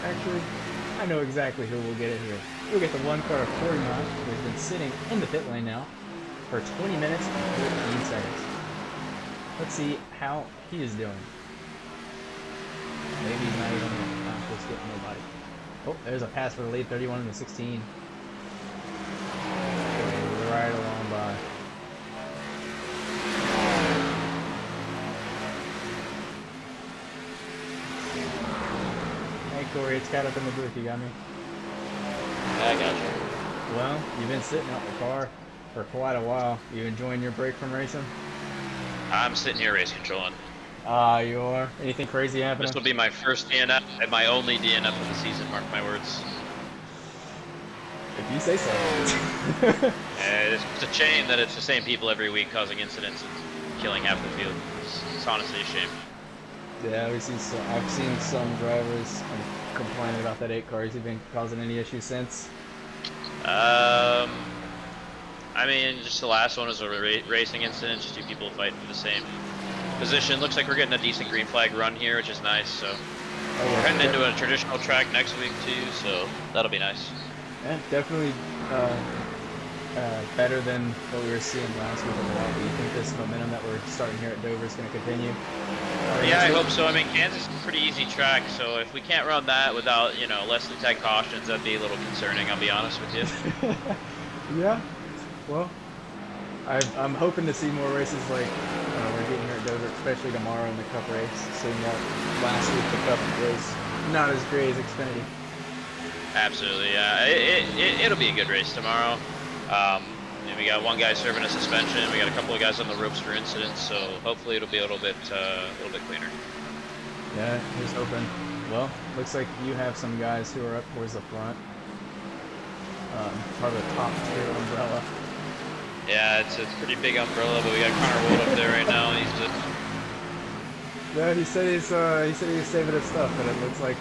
Actually, I know exactly who will get it here. We'll get the one car of Corey Mott, who has been sitting in the pit lane now for 20 minutes and 14 seconds. Let's see how he is doing. Maybe he's not even close to getting nobody. Oh, there's a pass for the lead, 31 and the 16. Right along by. Corey. It's Cat up in the booth. You got me? I got you. Well, you've been sitting out in the car for quite a while. You enjoying your break from racing? I'm sitting here race controlling. Ah, you are? Anything crazy happening? This will be my first DNF and my only DNF of the season, mark my words. If you say so. It's a shame that it's the same people every week causing incidents and killing half the field. It's honestly a shame. Yeah, I've seen some drivers complaining about that 8 car. Has he been causing any issues since? I mean, just the last one was a racing incident, just 2 people fighting for the same position. Looks like we're getting a decent green flag run here, which is nice. So we're heading into a traditional track next week too, so that'll be nice. Yeah, definitely better than what we were seeing last week at Wold. Do you think this momentum that we're starting here at Dover is going to continue? Yeah, I hope so. I mean, Kansas is a pretty easy track, so if we can't run that without, less than 10 cautions, that'd be a little concerning, I'll be honest with you. Yeah, well, I'm hoping to see more races like we're getting here at Dover, especially tomorrow in the Cup race, seeing that last week the Cup was not as great as Xfinity. Absolutely, yeah. It'll be a good race tomorrow. We got one guy serving a suspension. We got a couple of guys on the ropes for incidents, so hopefully it'll be a little bit cleaner. Yeah, here's hoping. Well, looks like you have some guys who are up towards the front. Part of the top tier umbrella. Yeah, it's a pretty big umbrella, but we got Connor Wold up there right now. He's just... Yeah, he said he was saving his stuff, but it looks like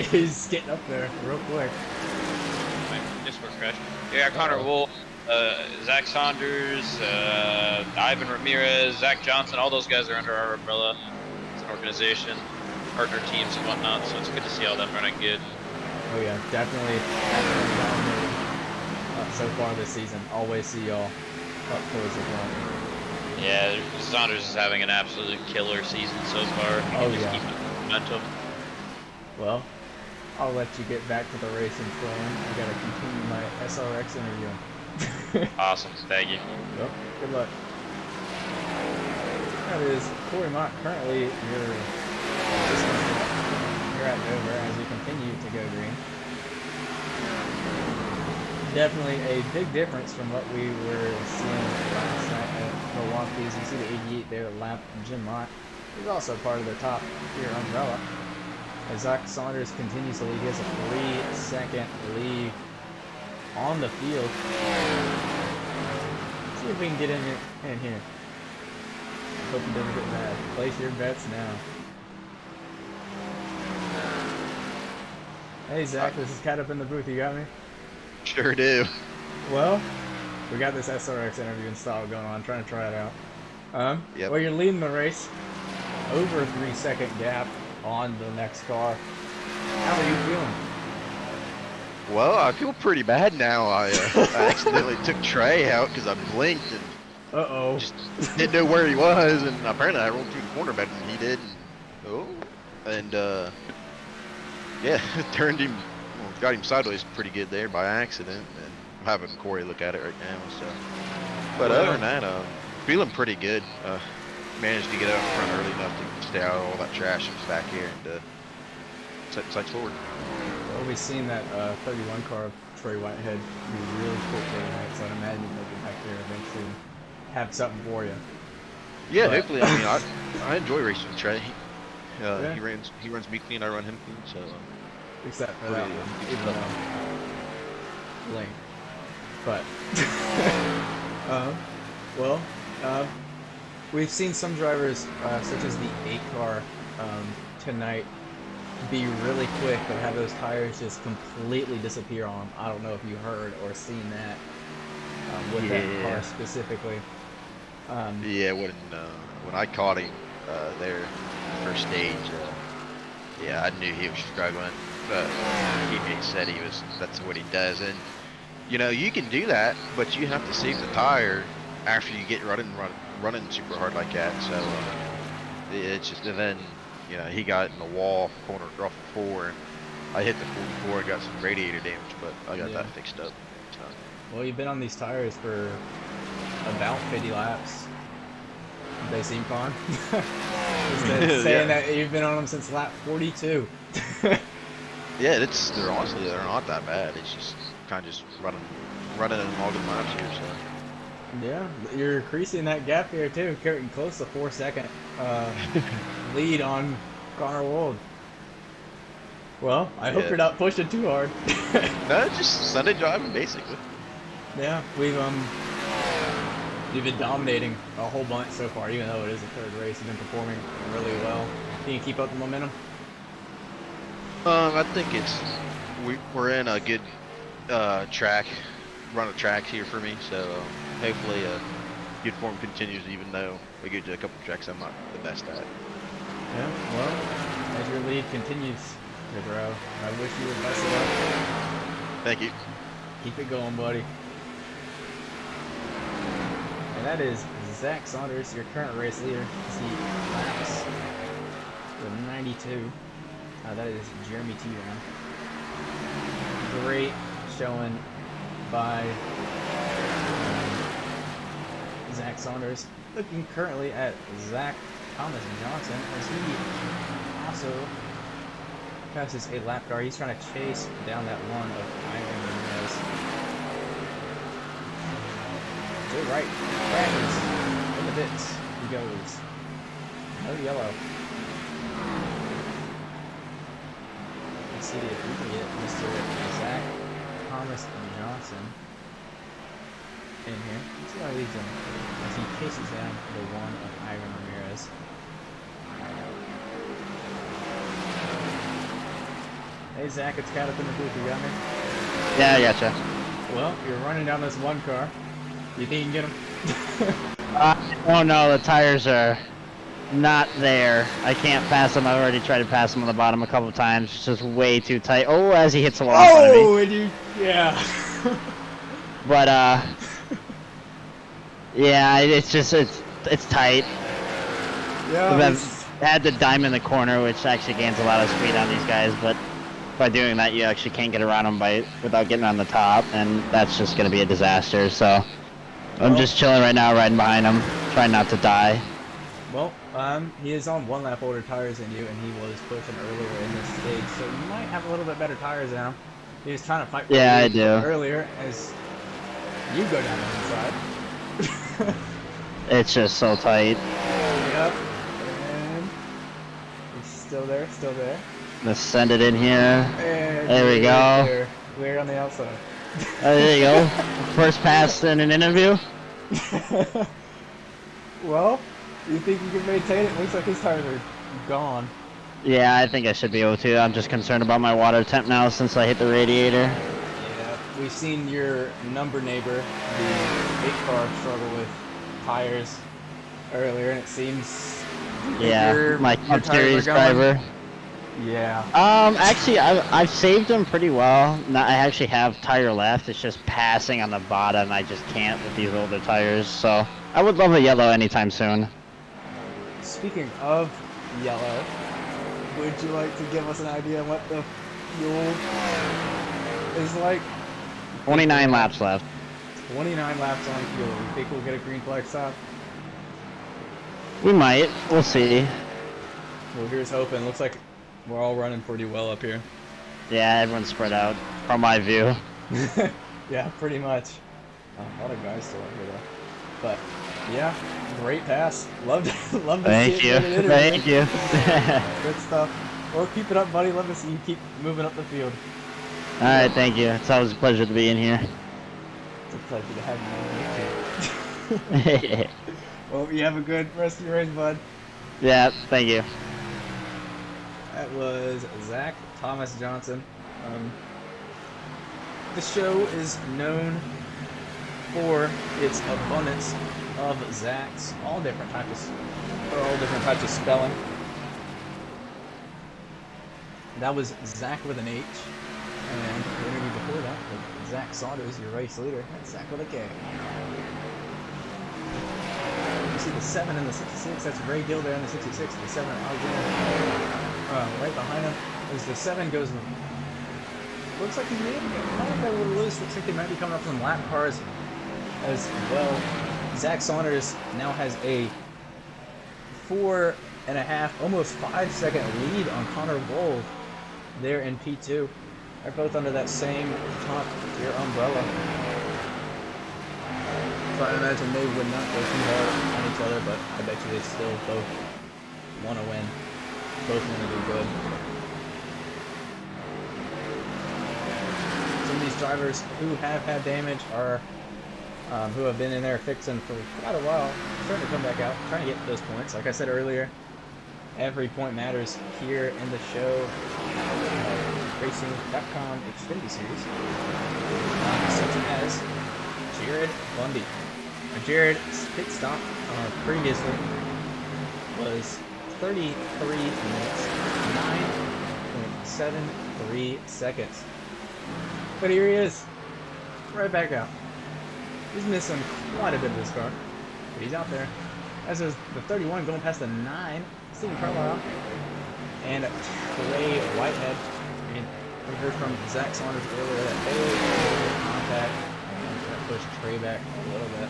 he's getting up there real quick. My Discord crashed. We got Connor Wold, Zack Saunders, Ivan Ramirez, Zach Johnson. All those guys are under our umbrella. It's an organization, partner teams and whatnot, so it's good to see all them running good. Oh yeah, definitely so far this season. Always see y'all up towards the front. Yeah, Saunders is having an absolute killer season so far. Oh Just yeah. keep the momentum. Well, I'll let you get back to the racing flowing. I gotta continue my SRX interview. Awesome, thank you. Well, good luck. That is Corey Mott, currently here at Dover as we continue to go green. Definitely a big difference from what we were seeing last night at Milwaukee. As you see the 88 there, lap Jim Mott. He's also part of the top tier umbrella. As Zack Saunders continues to lead, he has a 3-second lead on the field. Let's see if we can get in here. Hope he doesn't get mad. Place your bets now. Hey Zach, this is Cat up in the booth. You got me? Sure do. Well, we got this SRX interview installed going on. Trying to try it out. Yep. Well, you're leading the race. Over a 3-second gap on the next car. How are you feeling? Well, I feel pretty bad now. I accidentally took Trey out because I blinked and Uh-oh. just didn't know where he was, and apparently I rolled through the corner better than he did. Yeah, turned him, got him sideways pretty good there by accident, and I'm having Corey look at it right now. So, but other than that, feeling pretty good. Managed to get out in front early enough to stay out of all that trash that was back here and set sights forward. Well, we've seen that 31 car of Trey Whitehead be really quick there tonight, so I'd imagine he'll be back there eventually and have something for you. Yeah, But- hopefully. I mean, I enjoy racing with Trey. Yeah. He runs me clean, I run him clean. So Except for that one, even though lame. But, we've seen some drivers, such as the 8 car tonight, be really quick, but have those tires just completely disappear on them. I don't know if you heard or seen that with that car specifically. yeah, when I caught him there first stage, yeah, I knew he was struggling. He said that's what he does, and you can do that, but you have to save the tire after you get running super hard like that. So it's just, and then he got in the wall corner off the 4, and I hit the 44 and got some radiator damage, but I got that fixed up. So. Well, you've been on these tires for about 50 laps. They seem fun. Saying that you've been on them since lap 42. Yeah, they're honestly they're not that bad. It's just kind of just running in all good laps here. So Yeah, you're increasing that gap here too, getting close to 4-second lead on Connor Wold. Well, I hope yeah, you're not pushing too hard. no, it's just Sunday driving basically. Yeah, you've been dominating a whole bunch so far, even though it is a third race. You've been performing really well. Can you keep up the momentum? I think we're in a good run of tracks here for me. So hopefully good form continues, even though we get to a couple tracks I'm not the best at. Yeah, well, as your lead continues to grow, I wish you the best of luck. Thank you. Keep it going, buddy. And that is Zack Saunders, your current race leader. He laps with 92. That is Jeremy T. round. Great showing by Zack Saunders. Looking currently at Zach Thomas Johnson as he also passes a lap car. He's trying to chase down that one of Ivan Ramirez. To the right, crashes in the bits. He goes. No yellow. Let's see if we can get Mr. Zach Thomas Johnson in here. Let's see how he leads him as he chases down the one of Ivan Ramirez. Hey Zach, it's Cat up in the booth. You got me? Yeah, I gotcha. Well, you're running down this one car. You think you can get him? Oh no, the tires are not there. I can't pass him. I've already tried to pass him on the bottom a couple times. It's just way too tight. Oh, as he hits the wall in front of me. Oh, and you, yeah. But yeah, it's tight. Yeah. I've had the dime in the corner, which actually gains a lot of speed on these guys, but by doing that, you actually can't get around them without getting on the top, and that's just going to be a disaster. So I'm just chilling right now, riding behind him, trying not to die. Well, he is on one lap older tires than you, and he was pushing earlier in this stage, so you might have a little bit better tires than him. He was trying to fight for the lead earlier as you go down the inside. It's just so tight. Yep. And he's still there, still there. Let's send it in here. And there we go. Clear on the outside. There you go. First pass in an interview. Well, you think you can maintain it? Looks like his tires are gone. Yeah, I think I should be able to. I'm just concerned about my water temp now since I hit the radiator. Yeah, we've seen your number neighbor, the 8-car, struggle with tires earlier, and it seems. Yeah, my Cup Series driver. Yeah. Actually, I've saved them pretty well. I actually have tire left. It's just passing on the bottom. I just can't with these older tires. So I would love a yellow anytime soon. Speaking of yellow, would you like to give us an idea of what the fuel is like? 29 laps left. 29 laps on fuel. You think we'll get a green flag stop? We might. We'll see. Well, here's hoping. Looks like we're all running pretty well up here. Yeah, everyone's spread out from my view. Yeah, pretty much. A lot of guys still up here though. But yeah, great pass. Love to see Thank you. Thank you. Good stuff. Well, keep it up, buddy. Love to see you keep moving up the field. All right, thank you. It's always a pleasure to be in here. It's a pleasure to have you on YouTube. Well, you have a good rest of your race, bud. Yeah, thank you. That was Zach Thomas Johnson. The show is known for its abundance of Zachs, all different types of spelling. That was Zach with an H, and the interview before that with Zack Saunders, your race leader. That's Zach with a K. You see the 7 and the 66. That's Ray Gill there in the 66. The 7 Alexander right behind him. As the 7 goes. Looks like he might have got a little loose. Looks like they might be coming up some lap cars as well. Zack Saunders now has a 4.5, almost 5-second lead on Connor Wold They're in P2. They're both under that same top tier umbrella. So I imagine they would not go too hard on each other, but I bet you they still both want to win. Both want to do good. Some of these drivers who have had damage are, who have been in there fixing for quite a while, starting to come back out, trying to get those points. Like I said earlier, every point matters here in the show racing.com Xfinity Series. Such as Jared Bundy. Now, Jared's pit stop previously was 33 minutes, 9.73 seconds. But here he is, right back out. He's missing quite a bit of this car, but he's out there. As is the 31 going past the 9, Stephen Carlile, and Trey Whitehead. I mean, we heard from Zack Saunders earlier that they were contact, and that pushed Trey back a little bit.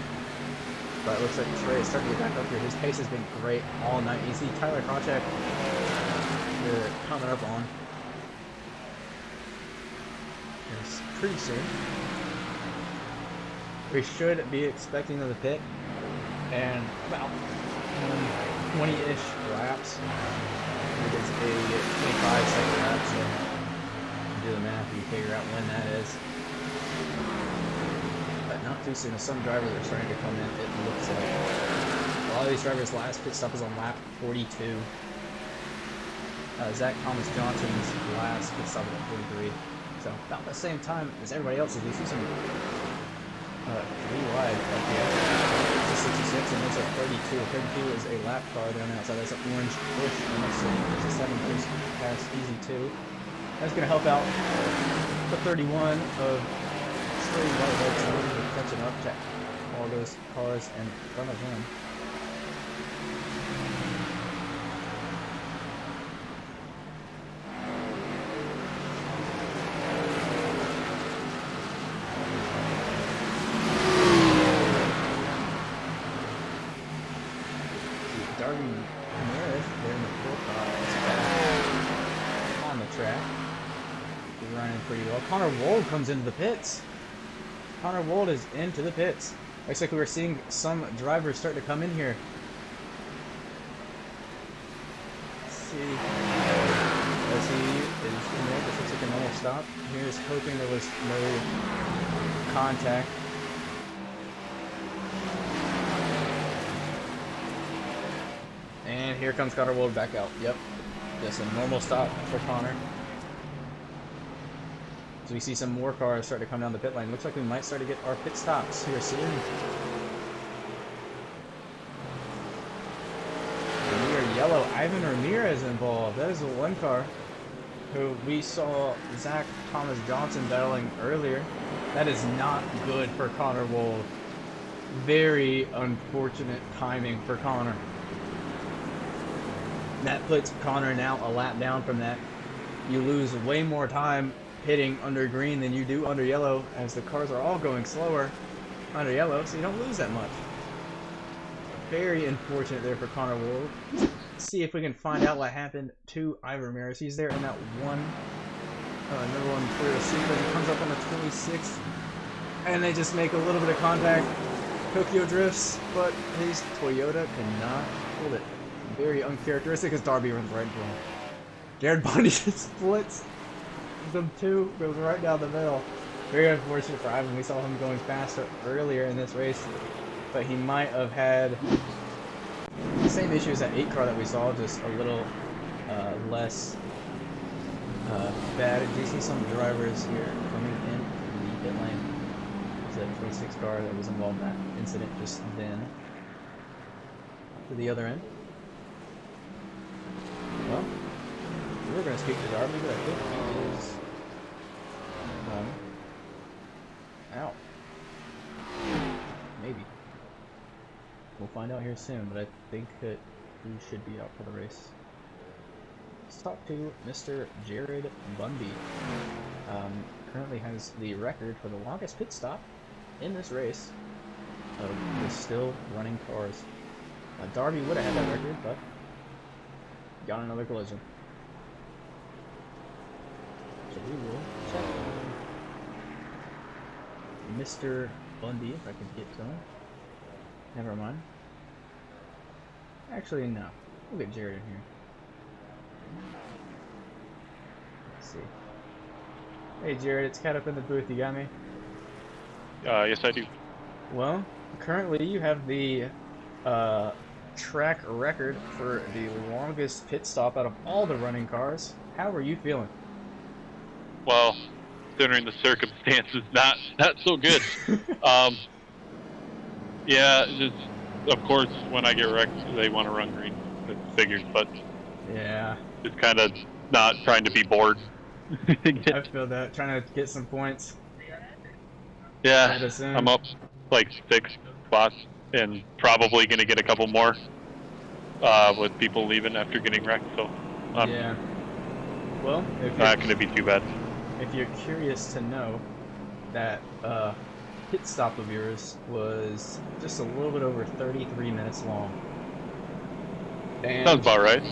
But it looks like Trey is starting to get back up here. His pace has been great all night. You see Tyler Krawcheck coming up on. Yes, pretty soon. We should be expecting to the pit and about 20-ish laps. It is a 25-second lap, so do the math, you figure out when that is. But not too soon. Some drivers are starting to come in, it looks like. A lot of these drivers' last pit stop is on lap 42. Zach Thomas Johnson's last pit stop is at 43. So about the same time as everybody else's. You see some 3 wide up here. It's a 66 and there's a 32. 32 is a lap car there on the outside. That's an orange push on the city. There's a 7 place pass easy too. That's going to help out the 31 of Trey Whitehead, so we're catching up to all those cars in front of him. Connor Wold comes into the pits. Connor Wold is into the pits. Looks like we were seeing some drivers start to come in here. Let's see. As he is in there, this looks like a normal stop. Here's hoping there was no contact. And here comes Connor Wold back out. Yep. Just a normal stop for Connor. So we see some more cars start to come down the pit lane. Looks like we might start to get our pit stops here soon. And we are yellow. Ivan Ramirez involved. That is the one car who we saw Zach Thomas Johnson battling earlier. That is not good for Connor Wold. Very unfortunate timing for Connor. That puts Connor now a lap down from that. You lose way more time hitting under green than you do under yellow, as the cars are all going slower under yellow, so you don't lose that much. Very unfortunate there for Connor Wold. Let's see if we can find out what happened to Ivan Ramirez. He's there in that number one Toyota Supra. He comes up on the 26th, and they just make a little bit of contact. Tokyo drifts, but his Toyota cannot hold it. Very uncharacteristic as Darby runs right into him. Jared Bundy just splits them two, goes right down the middle. Very unfortunate for Ivan. We saw him going faster earlier in this race, but he might have had the same issue as that 8 car that we saw, just a little less bad. Do you see some drivers here coming in the pit lane? There's that 26 car that was involved in that incident just then. To the other end. Well, we were going to speak to Darby, but I think he is out. Maybe. We'll find out here soon, but I think that he should be out for the race. Let's talk to Mr. Jared Bundy. Currently has the record for the longest pit stop in this race of the still running cars. Darby would have had that record, but got another collision. we will check on Mr. Bundy if I can get to him. Never mind. Actually, no. We'll get Jared in here. Let's see. Hey Jared, it's Cat up in the booth. You got me? Yes, I do. Well, currently you have the track record for the longest pit stop out of all the running cars. How are you feeling? Well, considering the circumstances, not so good. Yeah, just of course when I get wrecked, they want to run green. It's figured, but Yeah, just kind of not trying to be bored. I feel that. Trying to get some points. Yeah, Coming soon. I'm up like 6 spots and probably gonna get a couple more with people leaving after getting wrecked. So I'm Yeah. Well, if not you're, gonna be too bad. if you're curious to know, that pit stop of yours was just a little bit over 33 minutes long. And Sounds about right.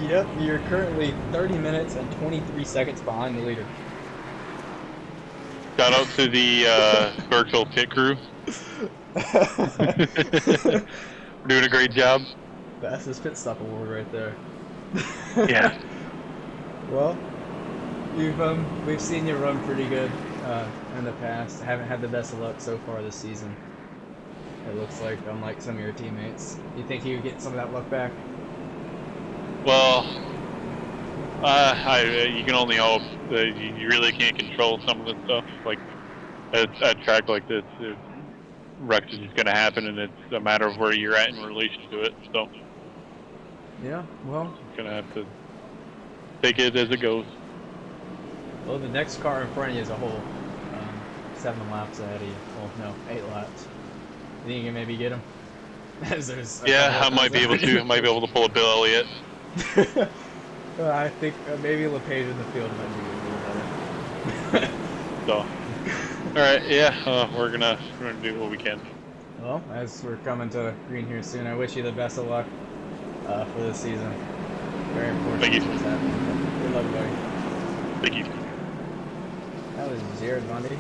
yep, you're currently 30 minutes and 23 seconds behind the leader. Shout out to the virtual pit crew. We're doing a great job. Fastest pit stop award right there. Yeah. Well, we've seen you run pretty good in the past. Haven't had the best of luck so far this season. It looks like, unlike some of your teammates. You think you would get some of that luck back? Well, you can only hope. You really can't control some of the stuff. Like at a track like this, wrecks is just going to happen, and it's a matter of where you're at in relation to it. So Yeah. Well. you're going to have to take it as it goes. Well, the next car in front of you is a whole 7 laps ahead of you. Well, no, 8 laps. You think you can maybe get him? Yeah, I might be able to. I might be able to pull a Bill Elliott. Well, I think maybe LePage in the field might be a little better. So, all right, yeah, we're gonna do what we can. Well, as we're coming to green here soon, I wish you the best of luck for this season. Very important. Thank you. What's happening. Good luck, buddy. Thank you. That was Jared Bundy.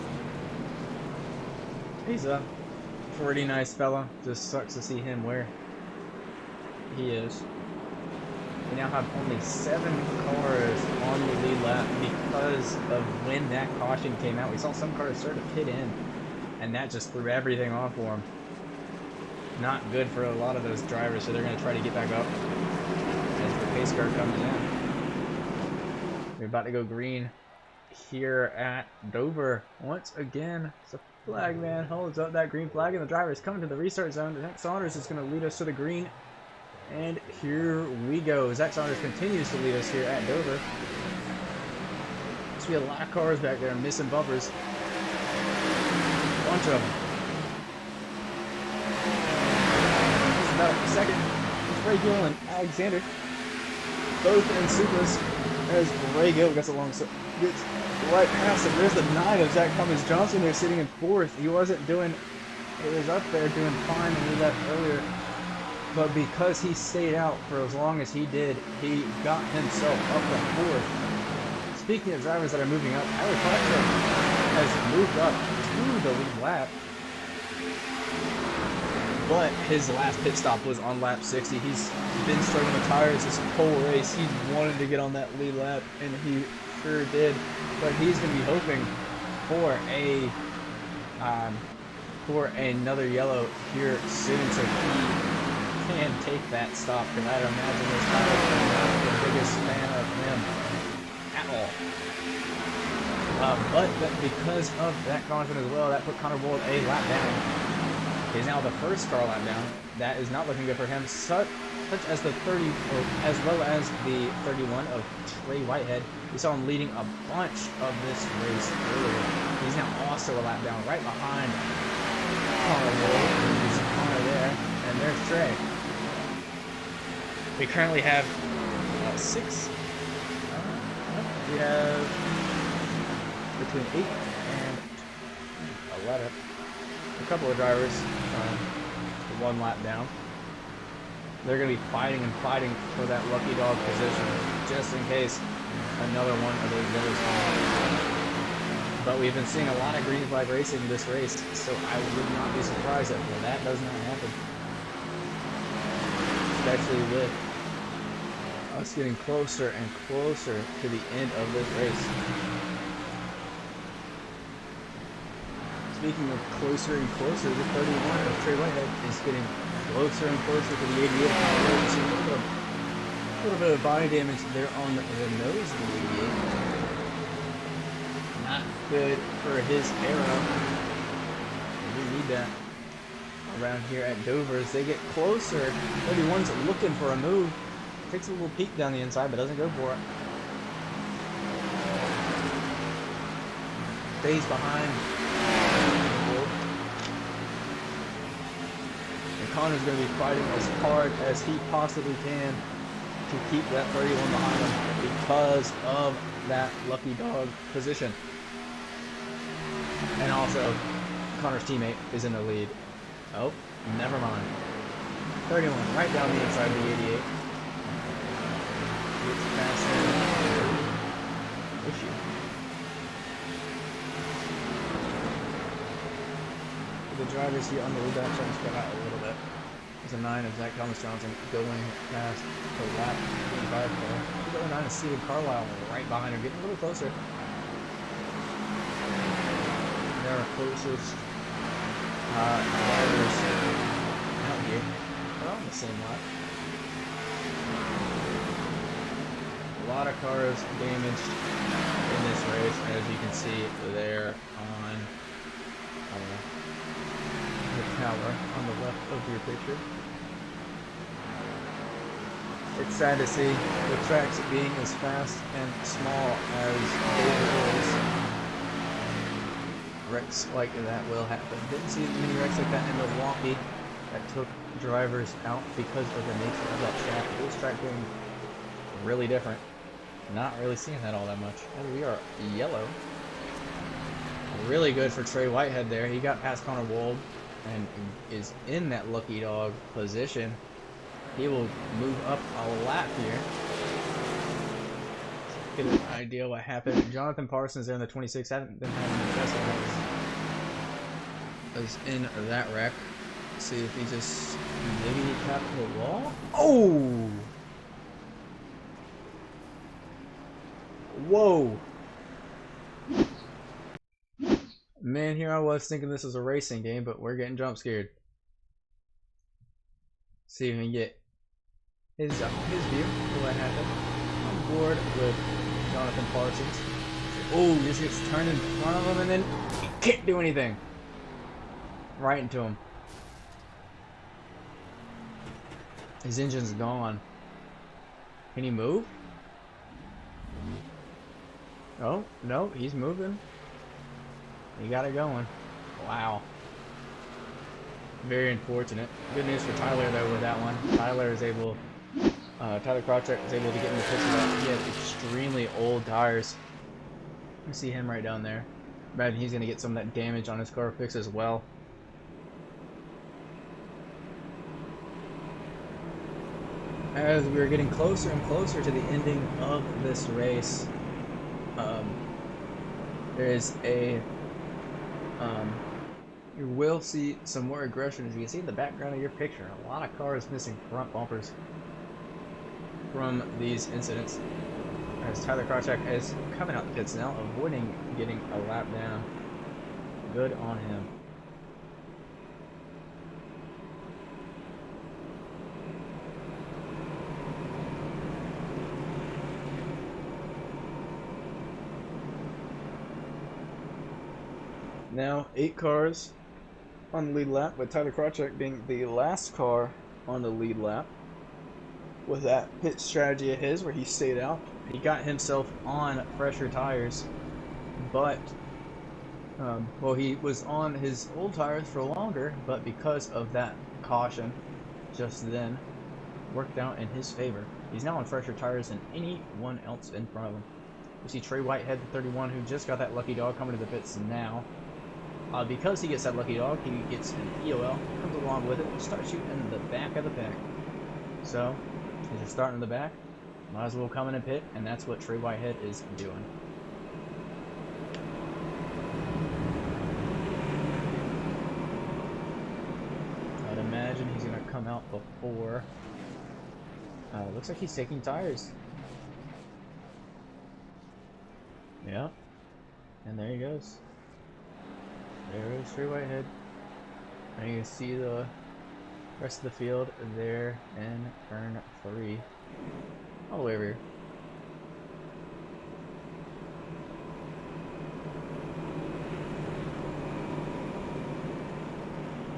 He's a pretty nice fella. Just sucks to see him where he is. We now have only 7 cars on the lead lap because of when that caution came out. We saw some cars start to pit in, and that just threw everything off for them. Not good for a lot of those drivers, so they're going to try to get back up as the pace car comes in. We're about to go green here at Dover once again. So flag man holds up that green flag, and the driver is coming to the restart zone. Zack Saunders is going to lead us to the green. And here we go. Zack Saunders continues to lead us here at Dover. There's a lot of cars back there missing bumpers. Bunch of them. It's about a second. It's Ray Gill and Alexander. Both in Supras. There's Ray Gill gets right past him. There's the 9 of Zach Cummins Johnson there sitting in 4th. He wasn't doing, he was up there doing fine when we left earlier. But because he stayed out for as long as he did, he got himself up to 4th. Speaking of drivers that are moving up, Alex Foster has moved up to the lead lap. But his last pit stop was on lap 60. He's been struggling with tires this whole race. He wanted to get on that lead lap, and he sure did. But he's going to be hoping for another yellow here soon, so he can take that stop, because I'd imagine this tires are not the biggest fan of him at all. But because of that caution as well, that put Connor Wold a lap down. He's now the first car lap down. That is not looking good for him. Such as the 30, as well as the 31 of Trey Whitehead. We saw him leading a bunch of this race earlier. He's now also a lap down, right behind Connor Wold. There's Connor there, and there's Trey. We currently have 6. We have between 8 and 11. A couple of drivers, 1 lap down. They're going to be fighting for that lucky dog position, just in case another one of those yellows. But we've been seeing a lot of green flag racing this race, so I would not be surprised if that does not happen. Especially with us getting closer and closer to the end of this race. Speaking of closer and closer, the 31 of Trey Whitehead is getting closer and closer to the 88. So a little bit of body damage there on the nose of the 88. Not good for his arrow. We need that around here at Dover as they get closer. 31's looking for a move. Takes a little peek down the inside, but doesn't go for it. Stays behind. And Connor's going to be fighting as hard as he possibly can to keep that 31 behind him because of that lucky dog position. And also, Connor's teammate is in the lead. Oh, never mind. 31 right down the inside of the 88. Gets past him. Issue. The drivers here on the lead lap trying to spread out a little bit. There's a 9 of Zack Saunders going past the lap 25 car. The other 9 is Steven Carlile right behind him, getting a little closer. They're our closest drivers out here. They're on the same lap. A lot of cars damaged in this race, as you can see there on the tower on the left of your picture. It's sad to see the tracks being as fast and small as Dover is. Wrecks like that will happen. Didn't see many wrecks like that in Milwaukee that took drivers out because of the nature of that track. This track being really different. Not really seeing that all that much. And we are yellow. Really good for Trey Whitehead there. He got past Connor Wold and is in that lucky dog position. He will move up a lap here. Get an idea what happened. Jonathan Parsons there in the 26. Haven't been having the best of wrecks. Is in that wreck. See if he just maybe tapped the wall. Oh! Whoa! Man, here I was thinking this was a racing game, but we're getting jump scared. See if we can get his view of what happened. On board with Jonathan Parsons. Oh, just gets turned in front of him and then he can't do anything. Right into him. His engine's gone. Can he move? Oh, no, he's moving. He got it going. Wow. Very unfortunate. Good news for Tyler though with that one. Tyler is able, Tyler Krawczyk is able to get in the pits with that. He has extremely old tires. You see him right down there. Imagine he's gonna get some of that damage on his car fixed as well. As we're getting closer and closer to the ending of this race, there is a you will see some more aggression. As you can see in the background of your picture, a lot of cars missing front bumpers from these incidents. As Tyler Krawczyk is coming out the pits now, avoiding getting a lap down. Good on him. Now 8 cars on the lead lap, with Tyler Krawczyk being the last car on the lead lap. With that pit strategy of his where he stayed out, he got himself on fresher tires, but well, he was on his old tires for longer, but because of that caution just then, worked out in his favor. He's now on fresher tires than anyone else in front of him. We see Trey Whitehead, the 31, who just got that lucky dog, coming to the pits now. Because he gets that lucky dog, he gets an EOL, comes along with it, and starts you in the back of the pack. So, as you're starting in the back, Might as well come in and pit, and that's what Trey Whitehead is doing. I'd imagine he's gonna come out before. Looks like he's taking tires. Yeah. And there he goes. There goes Trey Whitehead. And you can see the rest of the field there in turn 3. All the way over here.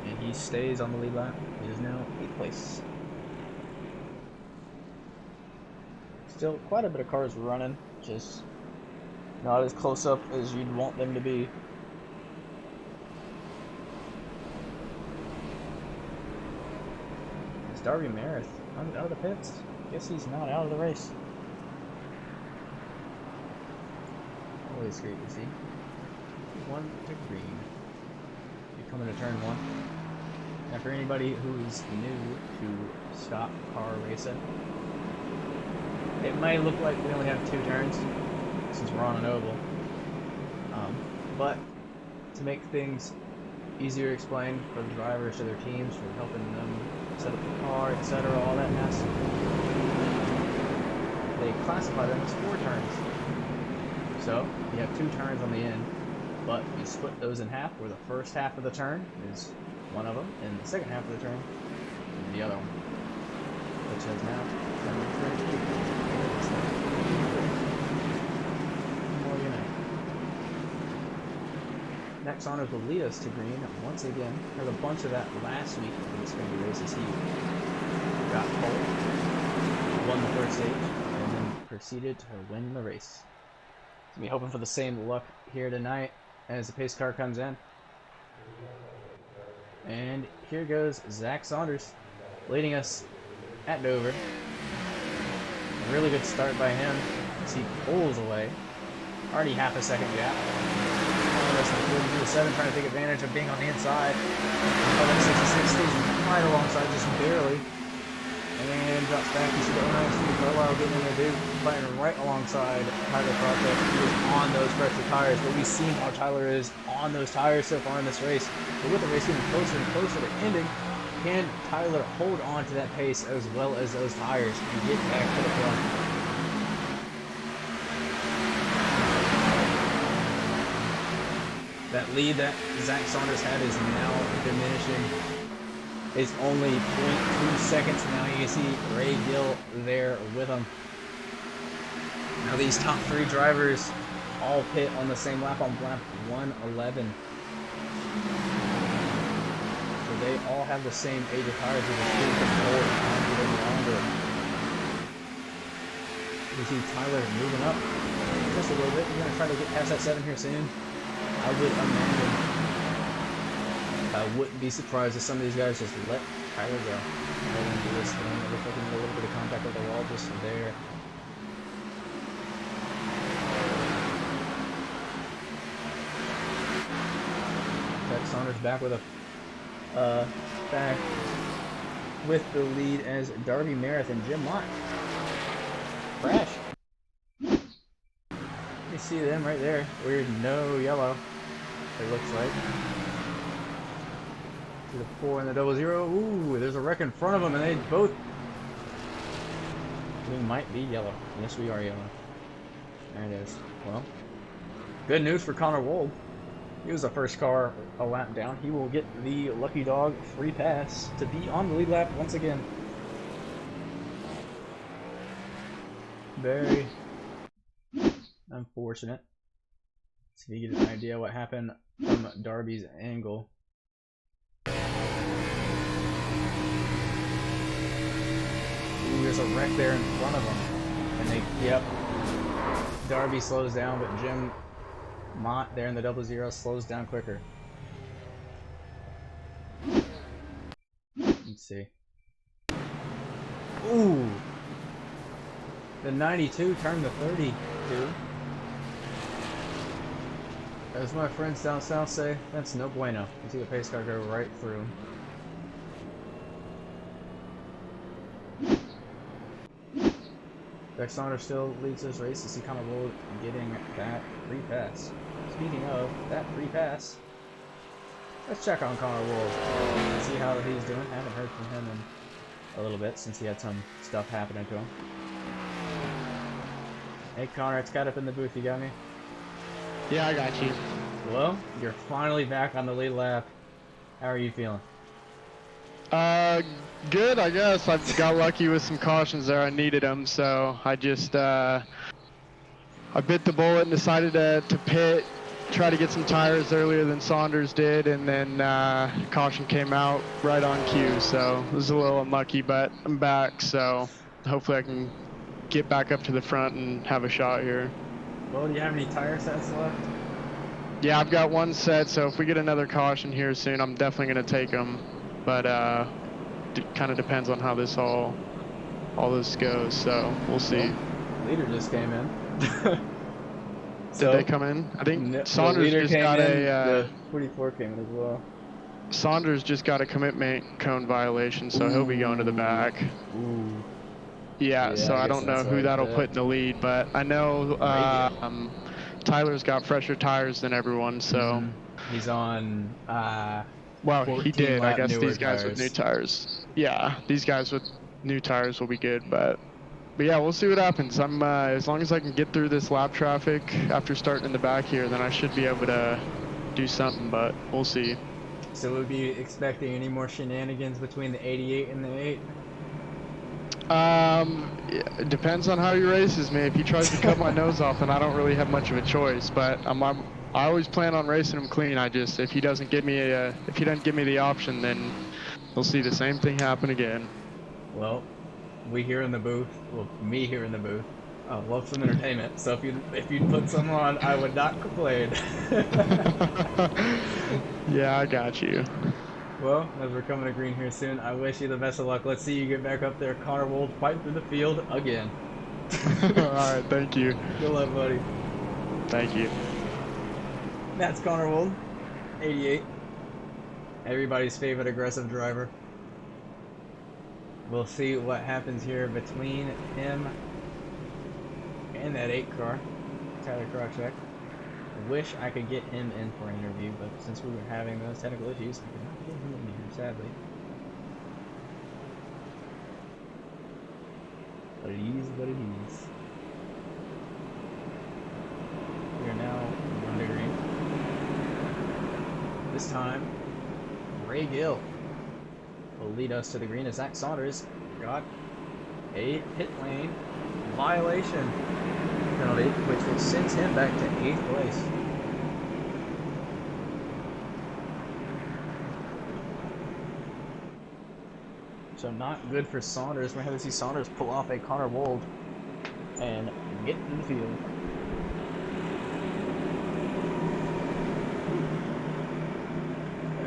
And he stays on the lead lap. He is now 8th place. Still quite a bit of cars running, just not as close up as you'd want them to be. It's Darby Merritt out of the pits. Guess he's not out of the race. Always great to see. 1 to green. You come into turn 1. Now for anybody who's new to stock car racing, it may look like we only have 2 turns since we're on an oval. But to make things easier to explain for the drivers to their teams, for helping them set up the car, etc., all that mess, they classify them as 4 turns. So you have 2 turns on the end, but you split those in half, where the first half of the turn is one of them, and the second half of the turn is the other one. Which is now more unite. Zack Saunders will lead us to green once again. Heard a bunch of that last week in the Xfinity races. He got pole, won the first stage, and then proceeded to win the race. So we're hoping for the same luck here tonight as the pace car comes in. And here goes Zack Saunders, leading us at Dover. A really good start by him as he pulls away. Already half a second gap. The 7 trying to take advantage of being on the inside. 1166 stays right alongside, just barely. And drops back. You see the 09 Carlile getting in there, dude. Fighting right alongside Tyler Project. He is on those pressure tires, but we've seen how Tyler is on those tires so far in this race. But with the race getting closer and closer to ending, can Tyler hold on to that pace as well as those tires and get back to the front? That lead that Zack Saunders had is now diminishing. It's only 0.2 seconds now. You can see Ray Gill there with him. Now these top 3 drivers all pit on the same lap on lap 111. So they all have the same age of tires as the 2 can hold on a little longer. You see Tyler moving up just a little bit. He's going to try to get past that 7 here soon. I would imagine. I wouldn't be surprised if some of these guys just let Tyler go. Let him do this thing. It looks like he made a little bit of contact with the wall just there. Zack Saunders back with a back with the lead as Darby Merritt and Jim Mott crash. You see them right there. Weird, no yellow. It looks like. To the 4 and the 00. Ooh, there's a wreck in front of them, and they both. We might be yellow. Yes, we are yellow. There it is. Well, good news for Connor Wold. He was the first car a lap down. He will get the lucky dog free pass to be on the lead lap once again. Very unfortunate. So you get an idea what happened from Darby's angle. Ooh, there's a wreck there in front of him. And they, yep. Darby slows down, but Jim Mott there in the 00 slows down quicker. Let's see. Ooh! The 92 turned the 32. As my friends down south say, that's no bueno. You see the pace car go right through. Zack Saunders still leads this race. To see Connor Wold getting that free pass. Speaking of that free pass, let's check on Connor Wold. See how he's doing. Haven't heard from him in a little bit since he had some stuff happening to him. Hey Connor, it's Cat up in the booth. You got me? Yeah, I got you. Well, you're finally back on the lead lap. How are you feeling? Good, I guess. I got lucky with some cautions there. I needed them, so I just I bit the bullet and decided to pit, try to get some tires earlier than Saunders did, and then caution came out right on cue. So it was a little unlucky, but I'm back, so hopefully I can get back up to the front and have a shot here. Well, do you have any tire sets left? Yeah, I've got one set, so if we get another caution here soon, I'm definitely going to take them. But it kind of depends on how this all this goes, so we'll see. Well, leader just came in. Did they come in? I think Saunders the leader just came got in, a the 44 came in as well. Saunders just got a commitment cone violation, so he'll be going to the back. Ooh. Yeah, so I guess don't know that's who like that'll that. put in the lead, but I know Tyler's got fresher tires than everyone, so. He's on Well, he did. I guess these guys tires. with new tires. Yeah, these guys with new tires will be good, but yeah, we'll see what happens. I'm as long as I can get through this lap traffic after starting in the back here, then I should be able to do something, but we'll see. So we'll be expecting any more shenanigans between the 88 and the 8? It depends on how he races me. If he tries to cut my nose off, then I don't really have much of a choice. But I always plan on racing him clean. If he doesn't give me the option, then we'll see the same thing happen again. Well, we here in the booth, me here in the booth, love some entertainment. So if you'd put some on, I would not complain. Yeah, I got you. Well, as we're coming to green here soon, I wish you the best of luck. Let's see you get back up there. Connor Wold fighting through the field again. Alright, thank you. Good luck, buddy. Thank you. That's Connor Wold, 88. Everybody's favorite aggressive driver. We'll see what happens here between him and that 8 car, Tyler Crotchek. I wish I could get him in for an interview, but since we were having those technical issues, I could not get him in here, sadly. But it is what it is. We are now on the green. This time, Ray Gill will lead us to the green as Zack Saunders got a pit lane violation penalty, which will send him back to 8th place. So not good for Saunders. We're going to see Saunders pull off a Connor Wold and get in the field.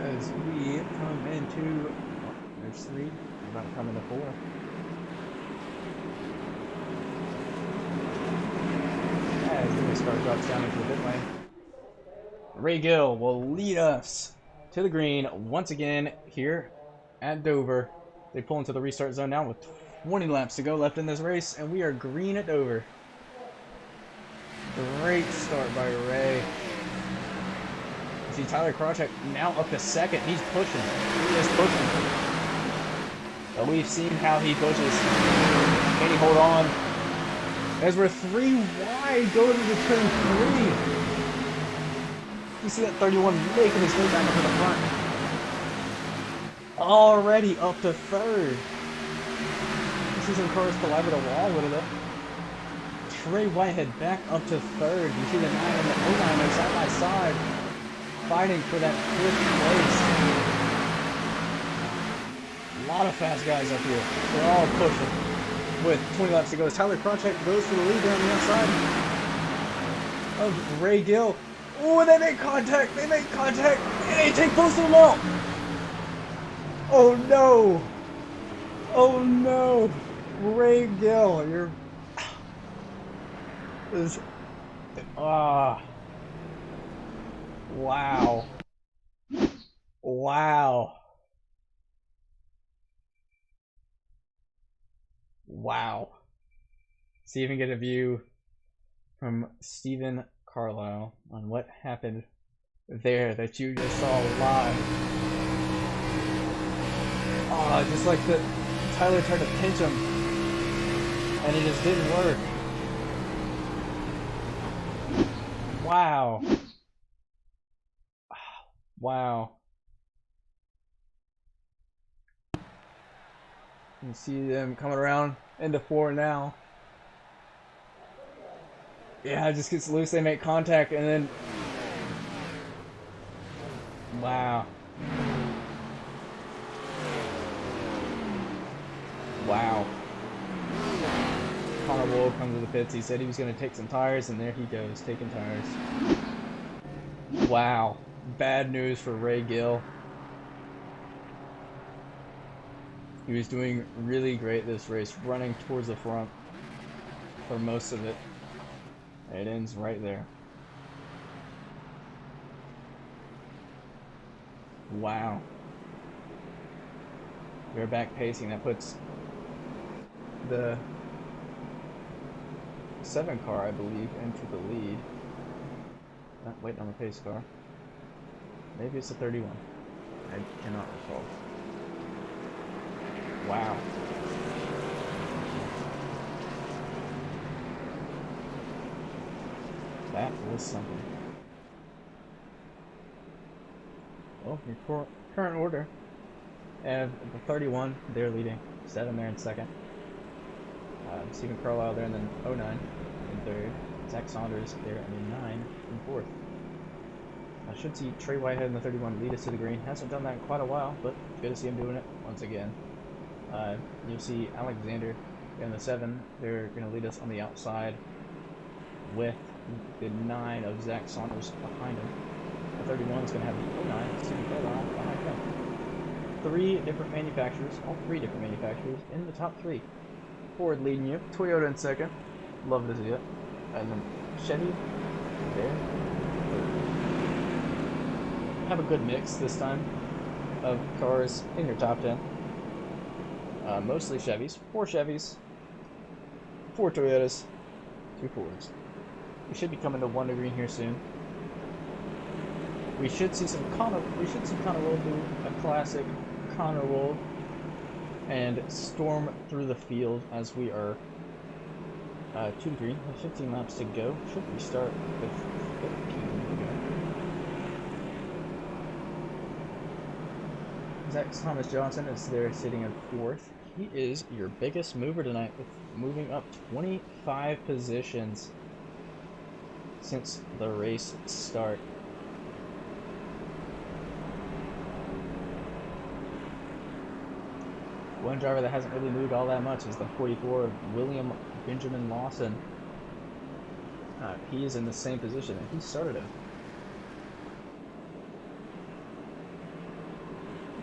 As we come into, there's 3, we're about to come into 4. As the race car drops down into the pit lane, Ray Gill will lead us to the green once again here at Dover. They pull into the restart zone now with 20 laps to go left in this race, and we are green at Dover. Great start by Ray. You see Tyler Crotchek now up to 2nd. He's pushing. He is pushing. But we've seen how he pushes. Can he hold on? As we're 3 wide going into turn 3. You see that 31 making his way back up to the front. Already up to 3rd. You see some cars collide with a wall a little bit. Trey Whitehead back up to 3rd. You see the 9 and the 09 are side by side, fighting for that 5th place. A lot of fast guys up here. They're all pushing. With 20 laps to go, Tyler Crotchek goes for the lead down the outside of Ray Gill. Oh, they make contact! They make contact! And they take most of them out! Oh no! Oh no! Ray Gill, you're... Wow. Wow. Wow. see if we can get a view from Stephen Carlile on what happened there that you just saw live. Oh, just like the Tyler tried to pinch him, and it just didn't work. Wow. Wow. You can see them coming around into 4 now. Yeah, it just gets loose, they make contact, and then... Wow. Wow. Connor Wold comes to the pits. He said he was going to take some tires, and there he goes, taking tires. Wow. Bad news for Ray Gill. He was doing really great this race, running towards the front for most of it. It ends right there. Wow. We're back pacing. That puts the 7 car, I believe, into the lead. Not waiting on the pace car. Maybe it's a 31. I cannot recall. Wow. That was something. Well, your current order. And the 31, they're leading. 7 there in second. Stephen Carlile there, and then 09 in third. Zack Saunders there, and then 9 in fourth. I should see Trey Whitehead in the 31 lead us to the green. Hasn't done that in quite a while, but good to see him doing it once again. You'll see Alexander in the 7. They're going to lead us on the outside with the 9 of Zack Saunders behind him. The 31 is going to have the 09, Stephen Carlile behind him. 3 different manufacturers, all 3 different manufacturers in the top 3. Ford leading you, Toyota in second, love to see it, and then Chevy there. Have a good mix this time of cars in your top 10. Mostly Chevys, 4 Chevys, 4 Toyotas, 2 Fords. We should be coming to 1 to green here soon. We should see some Connor Wold do a classic Connor Wold and storm through the field as we are 2 to green. 15 laps to go. Should restart with 15 to go. Zack Thomas Johnson is there sitting in 4th. He is your biggest mover tonight, with moving up 25 positions since the race start. One driver that hasn't really moved all that much is the 44 of William Benjamin Lawson. He is in the same position, and he started it.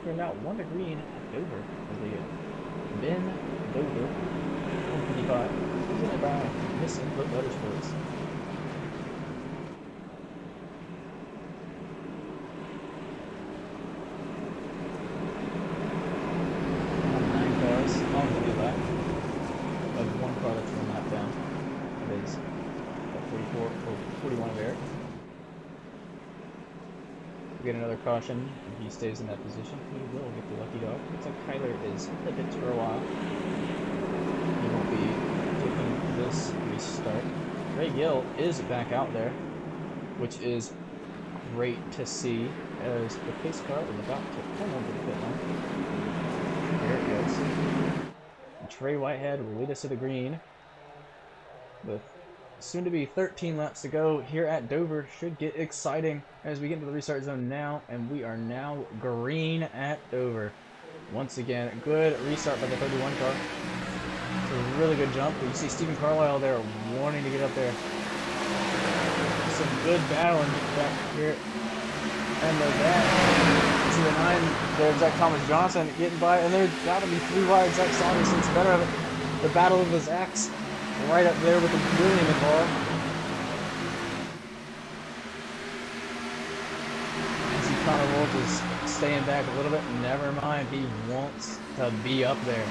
We're now 1 to green at Dover as they get Ben Dover, 155, presented by Miss Input Motorsports. Get another caution, and he stays in that position. He will get the lucky dog. Looks like Kyler is in the pits for a while. He won't be taking this restart. Ray Gill is back out there, which is great to see, as the pace car is about to pull over the pit line. There it goes. And Trey Whitehead will lead us to the green with soon to be 13 laps to go here at Dover. Should get exciting as we get into the restart zone now, and we are now green at Dover. Once again, good restart by the 31 car. It's a really good jump, but you see Stephen Carlile there wanting to get up there. Some good battling back here. And the back, you see the 9 there, Zack Thomas Johnson getting by, and there's got to be 3 wide Zack Saunders, so it's better of it. The battle of the Zacks. Right up there with the William involved. You see Connor Wolf is staying back a little bit. Never mind, he wants to be up there.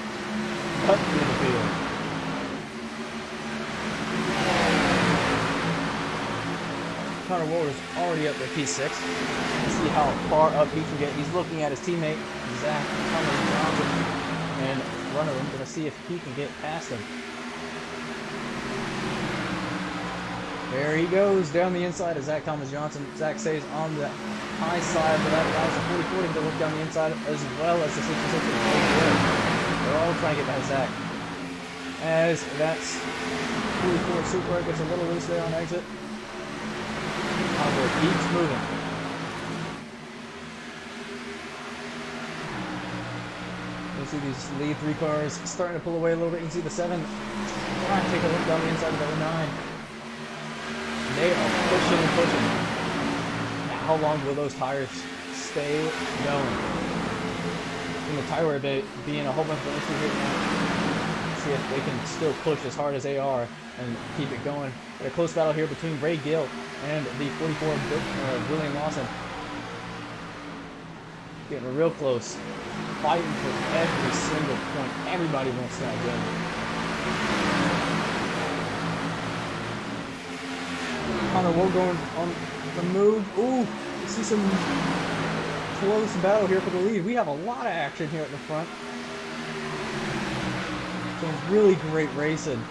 Cut through the field. Connor Wold is already up to P6. Let's see how far up he can get. He's looking at his teammate, Zack Saunders, and in front of him, going to see if he can get past him. There he goes down the inside of Zach Thomas Johnson. Zach stays on the high side, but that allows the 40-40 to look down the inside as well as the 66. They're all trying to get past Zach. As that's 44 Super gets a little loose there on exit. Convoy keeps moving. You see these lead 3 cars starting to pull away a little bit. You can see the 7 trying to take a look down the inside of the 09. They are pushing and pushing. Now, how long will those tires stay going? In the tire wear bay being a whole bunch of issues here now. See if they can still push as hard as they are and keep it going. Got a close battle here between Ray Gill and the 44 William Lawson. Getting real close. Fighting for every single point. Everybody wants that win. Connor Wold going on the move. Ooh, you see some close battle here for the lead. We have a lot of action here at the front. Some really great racing.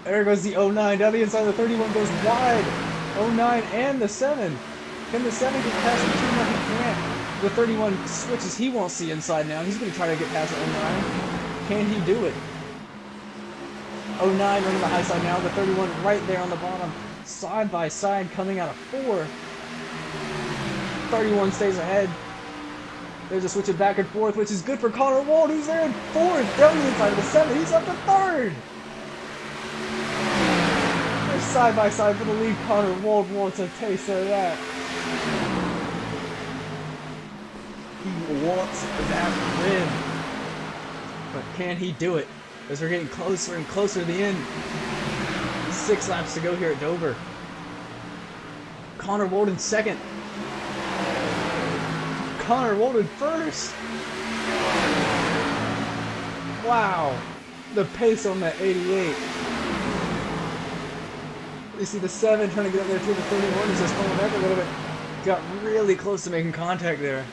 There goes the 09 down the inside. The 31 goes wide. 09 and the 7. Can the 7 get past the 2? No, he can't. The 31 switches. He won't see inside now. He's going to try to get past the 09. Can he do it? 09 running the high side now. The 31 right there on the bottom. Side by side coming out of 4. 31 stays ahead. There's a switch of back and forth, which is good for Connor Wold, who's there in 4th. Down the inside of the 7. He's up to 3rd. They're side by side for the lead. Connor Wold wants a taste of that. He wants that win. But can he do it? As we're getting closer and closer to the end. 6 laps to go here at Dover. Connor Wold in 2nd. Connor Wold in 1st. Wow. The pace on that 88. You see the 7 trying to get up there too. The 31 is just pulling back a little bit. Got really close to making contact there.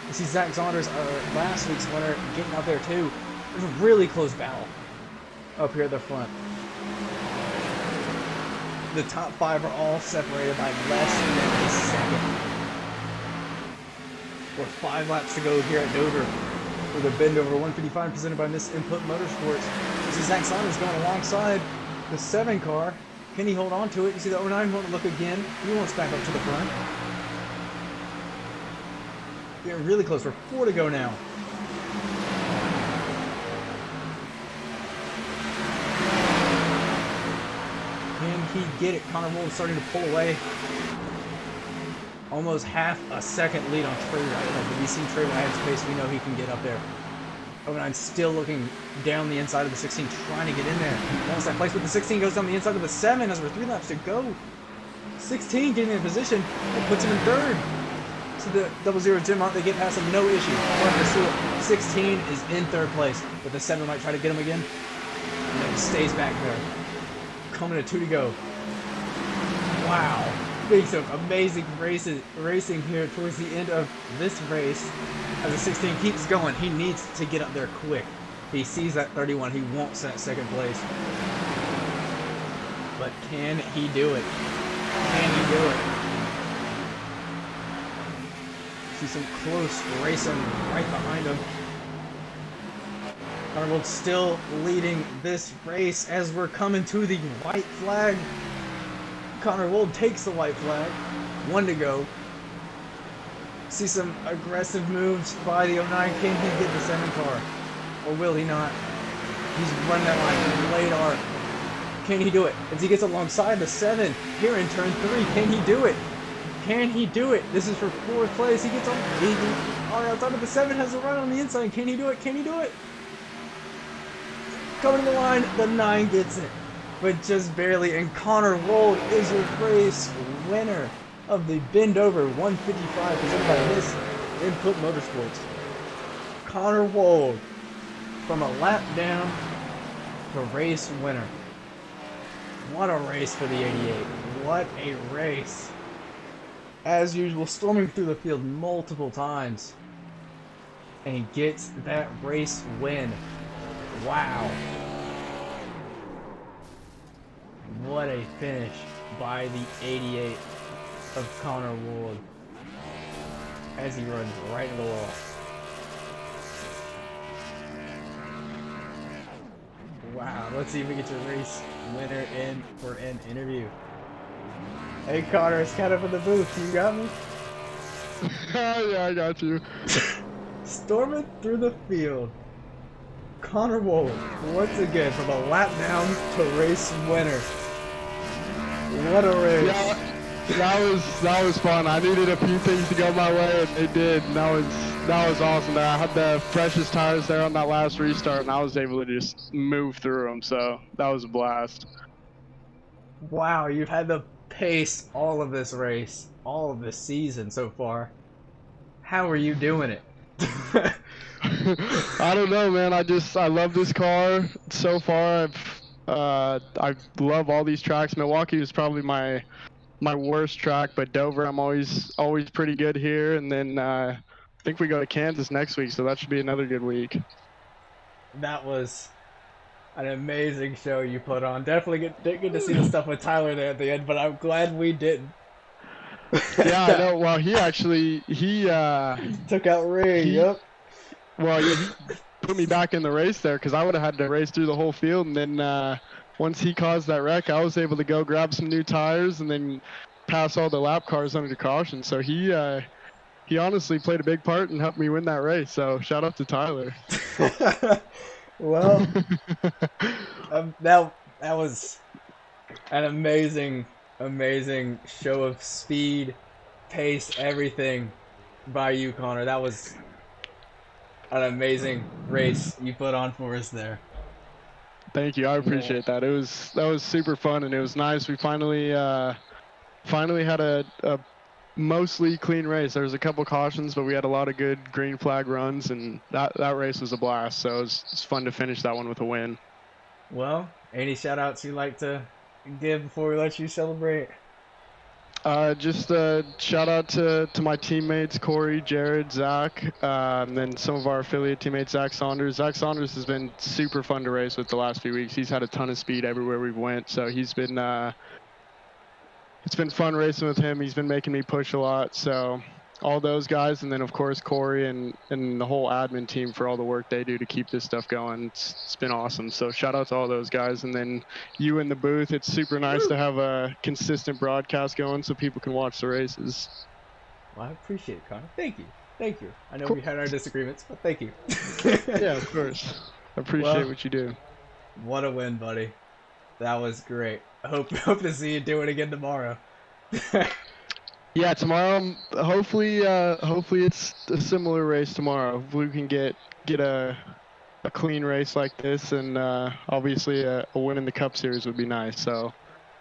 You see Zack Saunders, last week's winner, getting out there too. There's a really close battle up here at the front. The top 5 are all separated by less than a second. With 5 laps to go here at Dover. With a bend over 155 presented by Miss Input Motorsports. This is Zack Saunders going alongside the 7 car. Can he hold on to it? You see the 09 won't look again. He wants back up to the front. Getting really close. We're 4 to go now. Can he get it? Connor Wold starting to pull away. Almost half a second lead on Trey Whitehead. But we've seen Trey Whitehead's pace. We know he can get up there. 09 still looking down the inside of the 16, trying to get in there. Wants that place, but the 16 goes down the inside of the 7 as we're 3 laps to go. 16 getting in position. It puts him in 3rd. So the 00 Jim Hunt, they get past him, no issue. But the 16 is in 3rd place, but the 7 might try to get him again. And then he stays back there. Coming to 2 to go. Wow. Big some amazing racing here towards the end of this race. As the 16 keeps going, he needs to get up there quick. He sees that 31. He wants that 2nd place. But can he do it? Can he do it? See some close racing right behind him. Connor Wold still leading this race as we're coming to the white flag. Connor Wold takes the white flag. 1 to go. See some aggressive moves by the 09. Can he get the 7 car? Or will he not? He's running that line. Radar. Can he do it? As he gets alongside the 7 here in turn 3. Can he do it? Can he do it? This is for 4th place. He gets on outside of the 7. Has a run on the inside. Can he do it? Can he do it? Coming to the line. The 9 gets it. But just barely. And Connor Wold is your race winner of the Bend Over 155 presented by Miss Input Motorsports. Connor Wold from a lap down to race winner. What a race for the 88. What a race. As usual, storming through the field multiple times. And he gets that race win. Wow. What a finish by the 88 of Connor Wold. As he runs right into the wall. Wow, let's see if we get your race winner in for an interview. Hey Connor, it's kind of in the booth. You got me? Yeah, I got you. Storming through the field. Connor Wold, once again, from a lap down to race winner. What a race. Yeah, that was fun. I needed a few things to go my way, and they did. And that was awesome. I had the freshest tires there on that last restart, and I was able to just move through them. So that was a blast. Wow, you've had the pace all of this race, all of this season so far. How are you doing it? I don't know, man. I love this car so far. I love all these tracks. Milwaukee is probably my worst track, but Dover I'm always pretty good here. And then I think we go to Kansas next week, so that should be another good week. That was an amazing show you put on. Definitely didn't get to see the stuff with Tyler there at the end, but I'm glad we didn't. Yeah, I know. Well, he took out Ray. Yep. Well, yeah, he put me back in the race there because I would have had to race through the whole field. And then once he caused that wreck, I was able to go grab some new tires and then pass all the lap cars under caution. So he honestly played a big part and helped me win that race. So shout out to Tyler. Well, that was an amazing show of speed, pace, everything by you, Connor. That was an amazing race you put on for us there. Thank you. I appreciate that. That was super fun, and it was nice. We finally had a mostly clean race. There was a couple cautions, but we had a lot of good green flag runs, and that race was a blast. So it's fun to finish that one with a win. Well, any shout outs you'd like to give before we let you celebrate? Just a shout out to my teammates, Corey, Jared, Zach, and then some of our affiliate teammates, Zack Saunders. Zack Saunders has been super fun to race with the last few weeks. He's had a ton of speed everywhere we've went, so he's been it's been fun racing with him. He's been making me push a lot, so all those guys, and then of course Corey and the whole admin team for all the work they do to keep this stuff going. It's been awesome. So shout out to all those guys, and then you in the booth. It's super nice to have a consistent broadcast going so people can watch the races. Well, I appreciate it, Connor. Thank you. I know we had our disagreements, but thank you. Yeah, of course. I appreciate what you do. What a win, buddy. That was great. I hope to see you do it again tomorrow. Yeah, tomorrow. Hopefully it's a similar race tomorrow. If we can get a clean race like this, and obviously a win in the Cup Series would be nice. So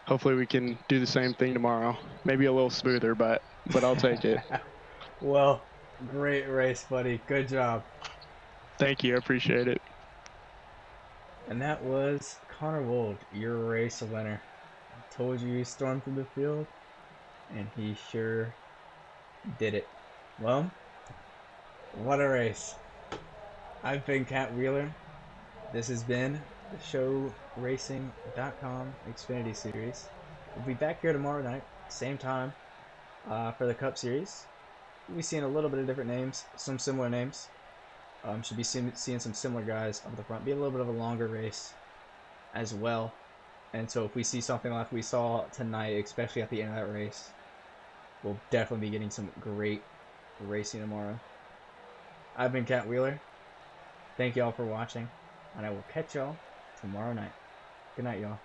hopefully we can do the same thing tomorrow. Maybe a little smoother, but I'll take it. Well, great race, buddy. Good job. Thank you. I appreciate it. And that was Connor Wold, your race winner. I told you he stormed through the field, and he sure did it. Well, what a race. I've been Cat Wheeler. This has been the ShowRacing.com Xfinity Series. We'll be back here tomorrow night, same time, for the Cup Series. We'll be seeing a little bit of different names, some similar names. Should be seeing some similar guys up the front. Be a little bit of a longer race as well. And so if we see something like we saw tonight, especially at the end of that race, we'll definitely be getting some great racing tomorrow. I've been Cat Wheeler. Thank y'all for watching, and I will catch y'all tomorrow night. Good night, y'all.